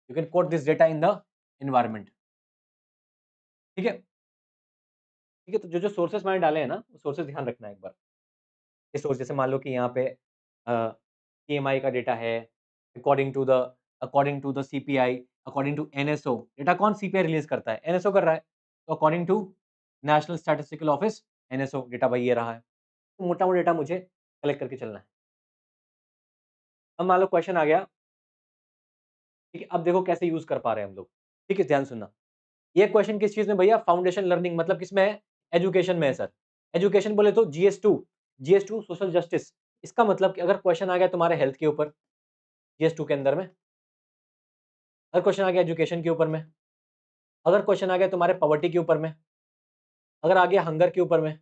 You can quote this data in the environment. ठीक है, ठीक है। तो जो जो sources मैंने डाले हैं ना, सोर्सेस ध्यान रखना है एक बार। ये सोर्स जैसे मान लो कि यहाँ पे PMI का डेटा है, according to the CPI, according to NSO। Data कौन CPI रिलीज करता है? NSO कर रहा है। तो according to National Statistical Office, NSO data भाई ये रहा है। तो मोटा मोटा डेटा मुझे कलेक्ट करके चलना है। अब मान लो क्वेश्चन आ गया, ठीक है, अब देखो कैसे यूज कर पा रहे हैं हम लोग। ठीक है, ध्यान सुनना। ये क्वेश्चन किस चीज में भैया? फाउंडेशन लर्निंग, मतलब किसमें है? एजुकेशन में है सर। एजुकेशन बोले तो GS2 सोशल जस्टिस। इसका मतलब कि अगर क्वेश्चन आ गया तुम्हारे हेल्थ के ऊपर GS2 के अंदर में, अगर क्वेश्चन आ गया एजुकेशन के ऊपर में, अगर क्वेश्चन आ गया तुम्हारे पॉवर्टी के ऊपर में, अगर आ गया हंगर के ऊपर में,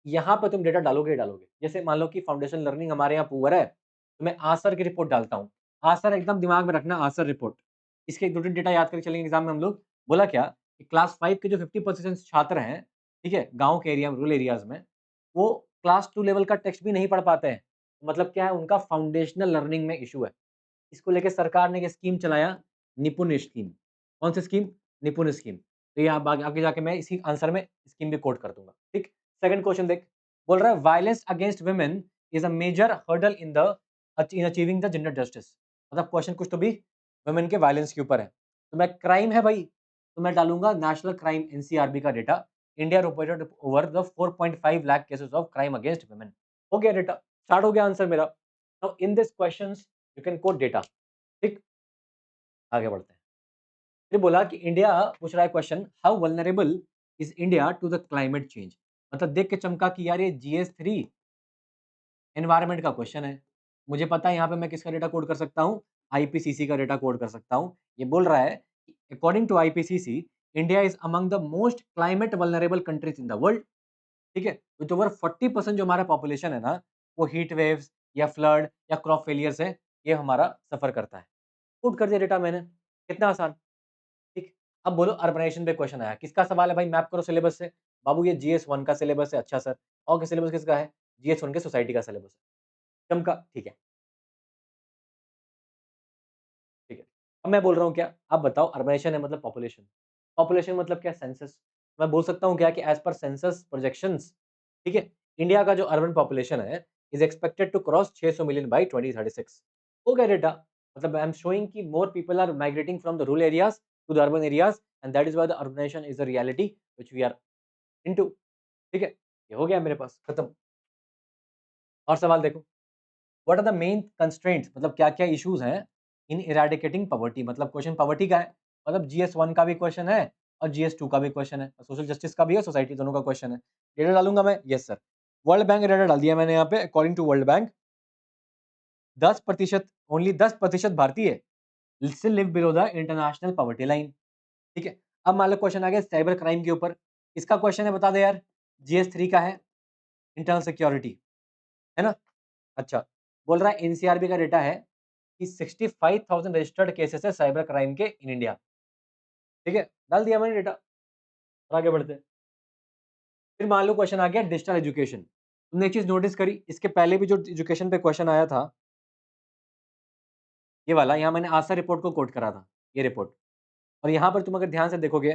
यहाँ पे तुम डेटा डालोगे ही डालोगे। जैसे मान लो कि फाउंडेशन लर्निंग हमारे यहाँ पुअर है, तो मैं आसर की रिपोर्ट डालता हूँ। आसर एकदम दिमाग में रखना, आसर रिपोर्ट। इसके 2-3 डेटा याद करके चलेंगे एग्जाम में हम लोग। बोला क्या कि क्लास 5 के जो 50% छात्र हैं, ठीक है, गाँव के एरिया में, रूरल एरियाज में, वो क्लास 2 लेवल का टेक्स्ट भी नहीं पढ़ पाते हैं। मतलब क्या है, उनका फाउंडेशनल लर्निंग में इशू है। इसको लेके सरकार ने एक स्कीम चलाया, निपुण स्कीम। कौन सी स्कीम? निपुण स्कीम। तो ये आप आगे जाके मैं इसी आंसर में स्कीम भी कोट कर दूंगा। ठीक, सेकंड क्वेश्चन देख, बोल रहा है violence against women is a major hurdle in achieving the gender justice. मतलब क्वेश्चन कुछ तो भी वुमेन के वायलेंस के ऊपर है। तो मैं क्राइम है भाई, तो मैं डालूंगा नेशनल क्राइम NCRB का data. India reported over the 4.5 lakh cases of crime against women. हो गया डेटा, स्टार्ट हो गया आंसर मेरा। Now in this questions you can quote data. ठीक, आगे बढ़ते हैं। फिर बोला कि इंडिया, पूछ रहा है question, how vulnerable is India to the climate change. मतलब देख के चमका कि यार ये GS3 एनवायरनमेंट का क्वेश्चन है। मुझे पता है यहाँ पे मैं किसका डेटा कोड कर सकता हूँ, IPCC का डेटा कोड कर सकता हूँ। ये बोल रहा है according to IPCC India is among the most climate vulnerable countries in the world. ठीक है, विथ ओवर 40% जो हमारा पॉपुलेशन है ना, वो हीट वेव्स या फ्लड या क्रॉप फेलियर से ये हमारा सफर करता है। पुट कर दिया डेटा मैंने, कितना आसान। ठीक, अब बोलो अर्बनाइजेशन पे क्वेश्चन आया, किसका सवाल है भाई? मैप करो सिलेबस से। बाबू ये GS1 का सिलेबस है। अच्छा सर, और के सिलेबस किसका है? GS1 के सोसाइटी का सिलेबस है। चमका, ठीक है, ठीक है। अब मैं बोल रहा हूँ क्या, अब बताओ, अर्बनाइजेशन है मतलब पॉपुलेशन, पॉपुलेशन मतलब क्या? सेंसस। मैं बोल सकता हूँ क्या कि एज पर सेंसस प्रोजेक्शंस, ठीक है, इंडिया का जो अर्बन पॉपुलेशन है is expected to cross 600 million by 2036। हो गया डेटा। मतलब आई एम शोइंग कि more people are migrating from the rural areas to the urban areas and that is why the urbanisation is the reality which we are into. ठीक है, ये हो गया मेरे पास, खत्म। और सवाल देखो, what are the main constraints, मतलब क्या-क्या इश्यूज हैं इन इरेडिकेटिंग पॉवर्टी। मतलब क्वेश्चन पॉवर्टी का है, मतलब GS1 का भी क्वेश्चन है और GS2 का भी क्वेश्चन है, सोशल जस्टिस का भी है, सोसाइटी दोनों का क्वेश्चन है। डेटा डालूंगा मैं, yes sir. World Bank data डाल दिया मैंने यहाँ पे। According to World Bank 10%, only 10% भारतीय still live below the international poverty line. ठीक है, अब मान लो क्वेश्चन आ गया साइबर क्राइम के ऊपर। इसका क्वेश्चन है, बता दे यार। GS3 का है, इंटरनल सिक्योरिटी, है ना? अच्छा, बोल रहा है NCRB का डेटा है कि 65,000 रजिस्टर्ड केसेस है साइबर क्राइम के इन इंडिया। ठीक है, डाल दिया मैंने डेटा। और आगे बढ़ते हैं। फिर मान लो क्वेश्चन आ गया डिजिटल एजुकेशन। तुमने एक चीज नोटिस करी, इसके पहले भी जो एजुकेशन पे क्वेश्चन आया था, ये वाला, यहाँ मैंने आशा रिपोर्ट को कोट करा था, ये रिपोर्ट। और यहाँ पर तुम अगर ध्यान से देखोगे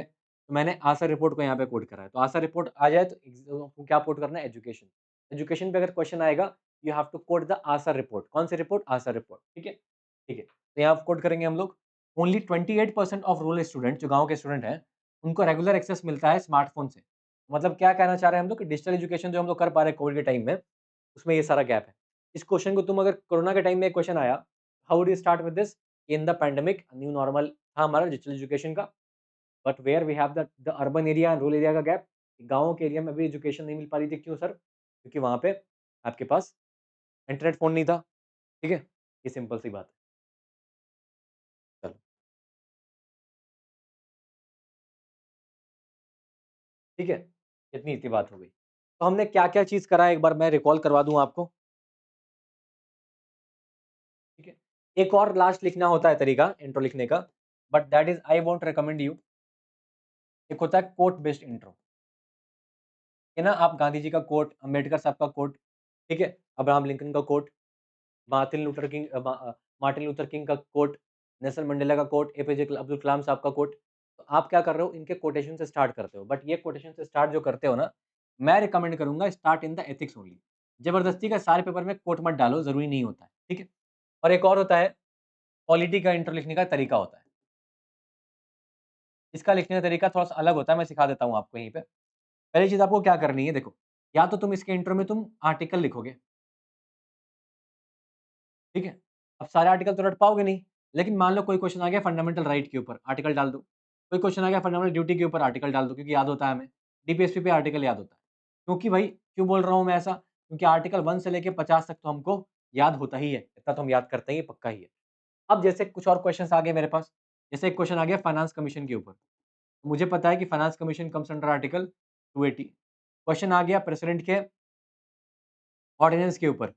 तो मैंने आशा रिपोर्ट को यहाँ पे कोट करा है। तो आशा रिपोर्ट आ जाए तो क्या कोट करना है? एजुकेशन। एजुकेशन पे अगर क्वेश्चन आएगा, you have to quote the Asha report. कौन सी रिपोर्ट? आशा रिपोर्ट। ठीक है, ठीक है, तो यहाँ कोट करेंगे हम लोग। ओनली 28% ऑफ रूरल स्टूडेंट, जो गाँव के स्टूडेंट हैं, उनको रेगुलर एक्सेस मिलता है स्मार्टफोन से। मतलब क्या कहना चाह रहे हैं हम लोग कि डिजिटल एजुकेशन जो हम लोग कर पा रहे हैं कोविड के टाइम में, उसमें ये सारा गैप है। इस क्वेश्चन को तुम अगर कोरोना के टाइम में एक क्वेश्चन आया, how do you start with this? In the pandemic new normal था हमारा डिजिटल एजुकेशन का, but where we have the urban area and rural area का गैप। गाँव के एरिया में भी एजुकेशन नहीं मिल पा रही थी। क्यों सर? क्योंकि वहाँ पे आपके पास इंटरनेट फ़ोन नहीं था। ठीक है? ये सिंपल सी बात है। चलो, ठीक है? इतनी-इतनी बात हो गई। तो हमने क्या-क्या चीज़ करा है, एक बार मैं रिकॉल करवा दूँ आपको। ठीक है? एक और लास्ट लिखना होता है तरीका इंट्रो लिखने का, but that is I won't recommend you. एक होता है कोट बेस्ड इंट्रो, कि ना आप गांधी जी का कोट, अंबेडकर साहब का कोट, ठीक है, अब्राहम लिंकन का कोट, मार्टिन लूथर किंग का कोट, नेल्सन मंडेला का कोट, एपीजे अब्दुल कलाम साहब का कोट। तो आप क्या कर रहे हो, इनके कोटेशन से स्टार्ट करते हो, बट ये कोटेशन से स्टार्ट जो करते हो ना, मैं रिकमेंड करूंगा start in the ethics only. जबरदस्ती का सारे पेपर में कोट मत डालो, जरूरी नहीं होता है, ठीक है। और एक और होता है पॉलिटी का इंट्रो लिखने का तरीका होता है। इसका लिखने का तरीका थोड़ा सा अलग होता है, मैं सिखा देता हूँ आपको यहीं पे। पहली चीज आपको क्या करनी है, देखो, या तो तुम इसके इंट्रो में तुम आर्टिकल लिखोगे, ठीक है। अब सारे आर्टिकल तो रट पाओगे नहीं, लेकिन मान लो कोई क्वेश्चन आ गया फंडामेंटल राइट के ऊपर, आर्टिकल डाल दो। कोई क्वेश्चन आ गया फंडामेंटल ड्यूटी के ऊपर, आर्टिकल डाल दो, क्योंकि याद होता है हमें। डीपीएसपी पे आर्टिकल याद होता है। क्योंकि भाई क्यों बोल रहा हूँ मैं ऐसा, क्योंकि आर्टिकल 1 से लेके 50 तक तो हमको याद होता ही है, इतना तो हम याद करते ही हैं, पक्का ही है। अब जैसे कुछ और क्वेश्चंस आ गए मेरे पास, जैसे एक क्वेश्चन आ गया फाइनेंस कमीशन के ऊपर। मुझे पता है कि finance commission comes under article 280। Question आ गया प्रेसिडेंट के ऑर्डिनेंस के ऊपर,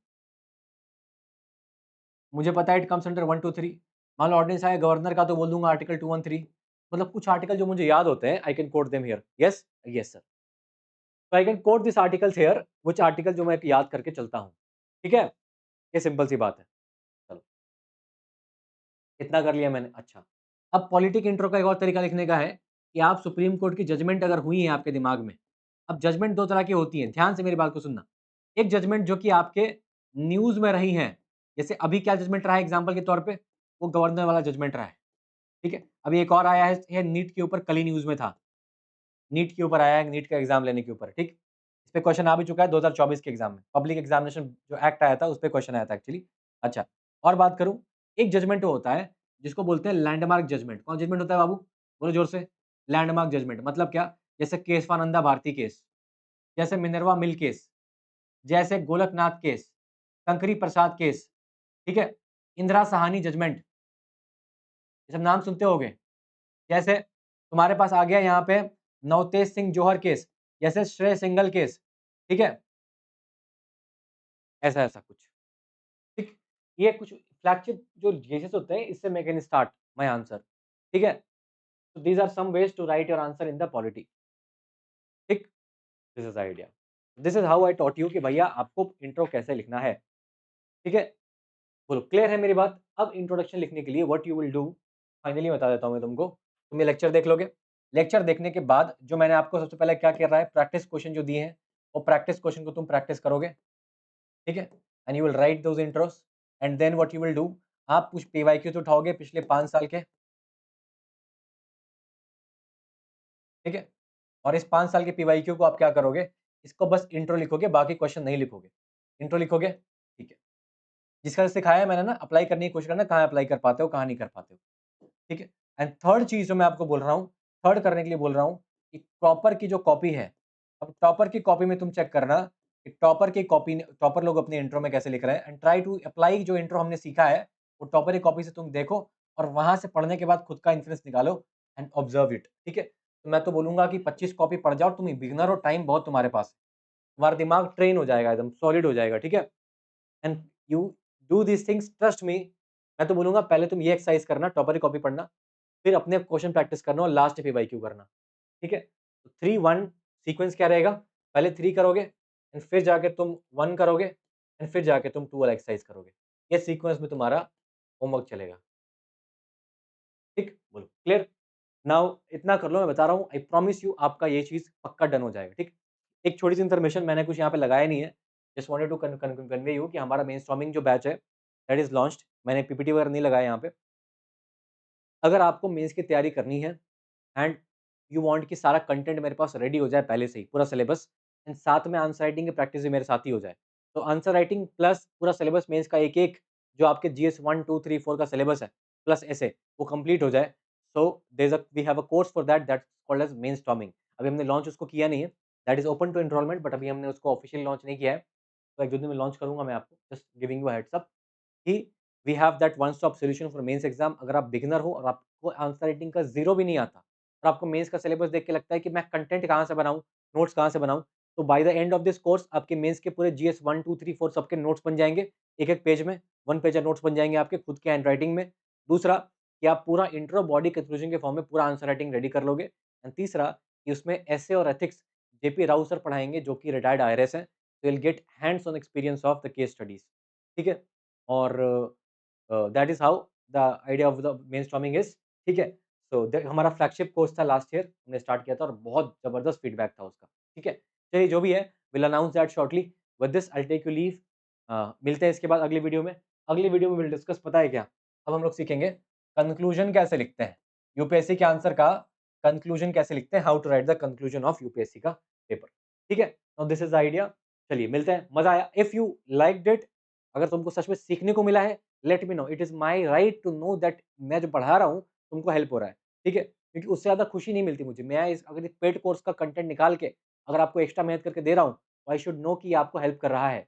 मुझे पता है इट कम्स अंडर 1 2 3। मान लो ऑर्डिनेंस आया गवर्नर का, तो बोल दूंगा आर्टिकल 213। मतलब कुछ आर्टिकल जो मुझे याद होते हैं, I can quote them here. Yes, yes sir. तो I can quote this articles here, which article जो मैं याद करके चलता हूँ, ठीक है। ये सिंपल सी बात है। चलो, इतना कर लिया मैंने। अच्छा, अब पॉलिटिक इंट्रो का एक और तरीका लिखने का है कि आप सुप्रीम कोर्ट की जजमेंट अगर हुई है आपके दिमाग में। अब जजमेंट दो तरह की होती है, ध्यान से मेरी बात को सुनना। एक जजमेंट जो कि आपके न्यूज में रही है, जैसे अभी क्या जजमेंट रहा है एग्जाम्पल के तौर पे, वो गवर्नर वाला जजमेंट रहा है, ठीक है। अभी एक और आया है, ये नीट के ऊपर, कल ही न्यूज में था, नीट के ऊपर आया है, नीट का एग्जाम लेने के ऊपर, ठीक। इस पे क्वेश्चन आ भी चुका है 2024 के एग्जाम में, पब्लिक एग्जामिनेशन जो एक्ट आया था उस पे क्वेश्चन आया था एक्चुअली। अच्छा, और बात करूं, एक जजमेंट होता है जिसको बोलते हैं लैंडमार्क जजमेंट। कौन जजमेंट होता है बाबू, बोलो जोर से। लैंडमार्क जजमेंट मतलब क्या, जैसे केशवानंदा भारती केस, जैसे मिनरवा मिल केस, जैसे गोलकनाथ केस, कंकरी प्रसाद केस, ठीक है, इंदिरा साहानी जजमेंट, ये सब नाम सुनते होगे। जैसे तुम्हारे पास आ गया यहाँ पे नवतेज सिंह जोहर केस, जैसे श्रेय सिंघल केस, ठीक है, ऐसा ऐसा कुछ, ठीक। ये कुछ फ्लैगशिप जो केसेस होते हैं, इससे मैं कैन स्टार्ट माय आंसर, ठीक है। तो these are some ways to write your answer in the polity, ठीक। This is idea, this is how I taught you कि भैया आपको इंट्रो कैसे लिखना है, ठीक है। बोलो, क्लियर है मेरी बात। अब इंट्रोडक्शन लिखने के लिए what you will do, finally बता देता हूँ मैं तुमको। तुम ये लेक्चर देख लोगे, लेक्चर देखने के बाद जो मैंने आपको सबसे पहले क्या कर रहा है, प्रैक्टिस क्वेश्चन जो दिए हैं, वो प्रैक्टिस क्वेश्चन को तुम प्रैक्टिस करोगे, ठीक है। And you will write those intros, and then what you will do, आप कुछ पीवाईक्यूज उठाओगे पिछले 5 साल के, ठीक है। और इस 5 साल के पीवाईक्यू को आप क्या करोगे, इसको बस इंट्रो लिखोगे, बाकी क्वेश्चन नहीं लिखोगे, इंट्रो लिखोगे, ठीक है। जिसका सिखाया है मैंने ना, अप्लाई करने की कोशिश करना, कहाँ अप्लाई कर पाते हो, कहाँ नहीं कर पाते हो, ठीक है। एंड थर्ड चीज जो मैं आपको बोल रहा हूँ, थर्ड करने के लिए बोल रहा हूँ कि टॉपर की जो कॉपी है, अब टॉपर की कॉपी में तुम चेक करना कि टॉपर की कॉपी, टॉपर लोग अपने इंट्रो में कैसे लिख रहे हैं, एंड ट्राई टू अप्लाई जो इंट्रो हमने सीखा है, वो टॉपर की कॉपी से तुम देखो, और वहां से पढ़ने के बाद खुद का इन्फ्लुएंस निकालो एंड ऑब्जर्व इट, ठीक है। तो मैं तो बोलूंगा कि 25 कॉपी पढ़ जाओ, तुम बिगनर हो, टाइम बहुत तुम्हारे पास है, तुम्हारा दिमाग ट्रेन हो जाएगा, एकदम सॉलिड हो जाएगा, ठीक है। And you do this things, trust me. मैं तो बोलूंगा पहले तुम ये एक्सरसाइज करना, टॉपर की कॉपी पढ़ना, फिर अपने क्वेश्चन प्रैक्टिस करना और लास्ट पीवाईक्यू करना, ठीक है। तो 3-1 सीक्वेंस क्या रहेगा, पहले 3 करोगे एंड फिर जाके तुम 1 करोगे एंड फिर जाके तुम 2 वाला एक्सरसाइज करोगे। ये सीक्वेंस में तुम्हारा होमवर्क चलेगा, ठीक। बोलो, क्लियर। नाउ इतना कर लो, मैं बता रहा हूँ, आई प्रॉमिस यू आपका ये चीज पक्का डन हो जाएगा, ठीक। एक छोटी सी इन्फॉर्मेशन मैंने कुछ यहाँ पे लगाया नहीं है, just wanted to convey you कि हमारा मेन स्टॉर्मिंग जो बैच है दैट इज लॉन्च्ड। मैंने पीपीटी वगैरह नहीं लगाया यहाँ पे। अगर आपको मेंस की तैयारी करनी है एंड यू वांट कि सारा कंटेंट मेरे पास रेडी हो जाए पहले से ही, पूरा सिलेबस, एंड साथ में आंसर राइटिंग की प्रैक्टिस भी मेरे साथ ही हो जाए, तो आंसर राइटिंग प्लस पूरा सिलेबस मेंस का एक एक जो आपके जीएस 1 2 3 4 का सिलेबस है प्लस ऐसे वो कंप्लीट हो जाए। So we have a course for that called as main storming. अभी हमने लॉन्च उसको किया नहीं है, that is open to enrolment, but अभी हमने उसको ऑफिशियल लॉन्च नहीं किया है। तो एक दो दिन में लॉन्च करूंगा मैं आपको, just giving you heads up कि we have that one stop solution for mains exam. अगर आप बिगिनर हो और आपको आंसर राइटिंग का जीरो भी नहीं आता और आपको मेंस का सिलेबस देख के लगता है कि मैं कंटेंट कहाँ से बनाऊं, नोट्स कहाँ से बनाऊं, तो by the end of this course आपके मेंस के पूरे जीएस 1 2 3 4 सबके नोट्स बन जाएंगे, एक एक पेज में, 1 पेज नोट्स बन जाएंगे आपके खुद के हैंड राइटिंग में। दूसरा कि आप पूरा इंट्रो बॉडी कंक्लूजन के फॉर्म में पूरा आंसर राइटिंग रेडी कर लोगे। एंड तीसरा कि उसमें एसे और एथिक्स जेपी राव सर पढ़ाएँगे जो कि रिटायर्ड आईआरएस हैं। They will get hands on experience of the case studies, ठीक है? और that is how the idea of the brainstorming is, ठीक है? सो द हमारा फ्लैगशिप कोर्स था लास्ट ईयर, हमने स्टार्ट किया था और बहुत ज़बरदस्त फीडबैक था उसका, ठीक है? चलिए जो भी है, will announce that shortly. With this I will take you leave. मिलते हैं इसके बाद अगली वीडियो में। अगली वीडियो में विल डिस्कस पता है क्या? अब हम लोग सीखेंगे कंक्लूजन कैसे लिखते हैं। यूपीएससी के आंसर का कंक्लूजन कैसे लिखते हैं, how to write the conclusion of UPSC का पेपर, ठीक है? Now this is the idea. चलिए मिलते हैं, मज़ा आया। इफ यू लाइक्ड इट, अगर तुमको सच में सीखने को मिला है, let me know. It is my right to know that मैं जो पढ़ा रहा हूँ, तुमको हेल्प हो रहा है, ठीक है? क्योंकि उससे ज़्यादा खुशी नहीं मिलती मुझे। मैं इस अगर पेड कोर्स का कंटेंट निकाल के अगर आपको एक्स्ट्रा मेहनत करके दे रहा हूँ, तो आई शुड नो कि ये आपको हेल्प कर रहा है।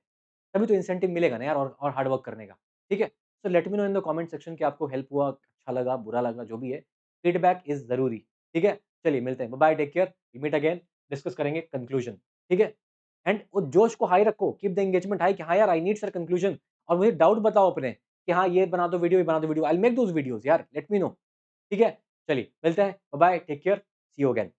तभी तो इंसेंटिव मिलेगा ना यार, और हार्ड वर्क करने का, ठीक है? So let me no in the comment section कि आपको हेल्प हुआ, अच्छा लगा, बुरा लगा, जो भी है। फीडबैक इज़ ज़रूरी, ठीक है? चलिए मिलते हैं। Bye bye, take care, we meet again, discuss करेंगे कंक्लूजन, ठीक है? एंड वो जोश को हाई रखो, कीप द एंगेजमेंट हाई कि हाँ यार, आई नीड सर कंक्लूजन। और मुझे डाउट बताओ अपने कि हाँ, ये बना दो वीडियो, ये बना दो video. I will make those videos यार, लेट मी नो, ठीक है? चलिए मिलते हैं, bye bye, take care, see you again.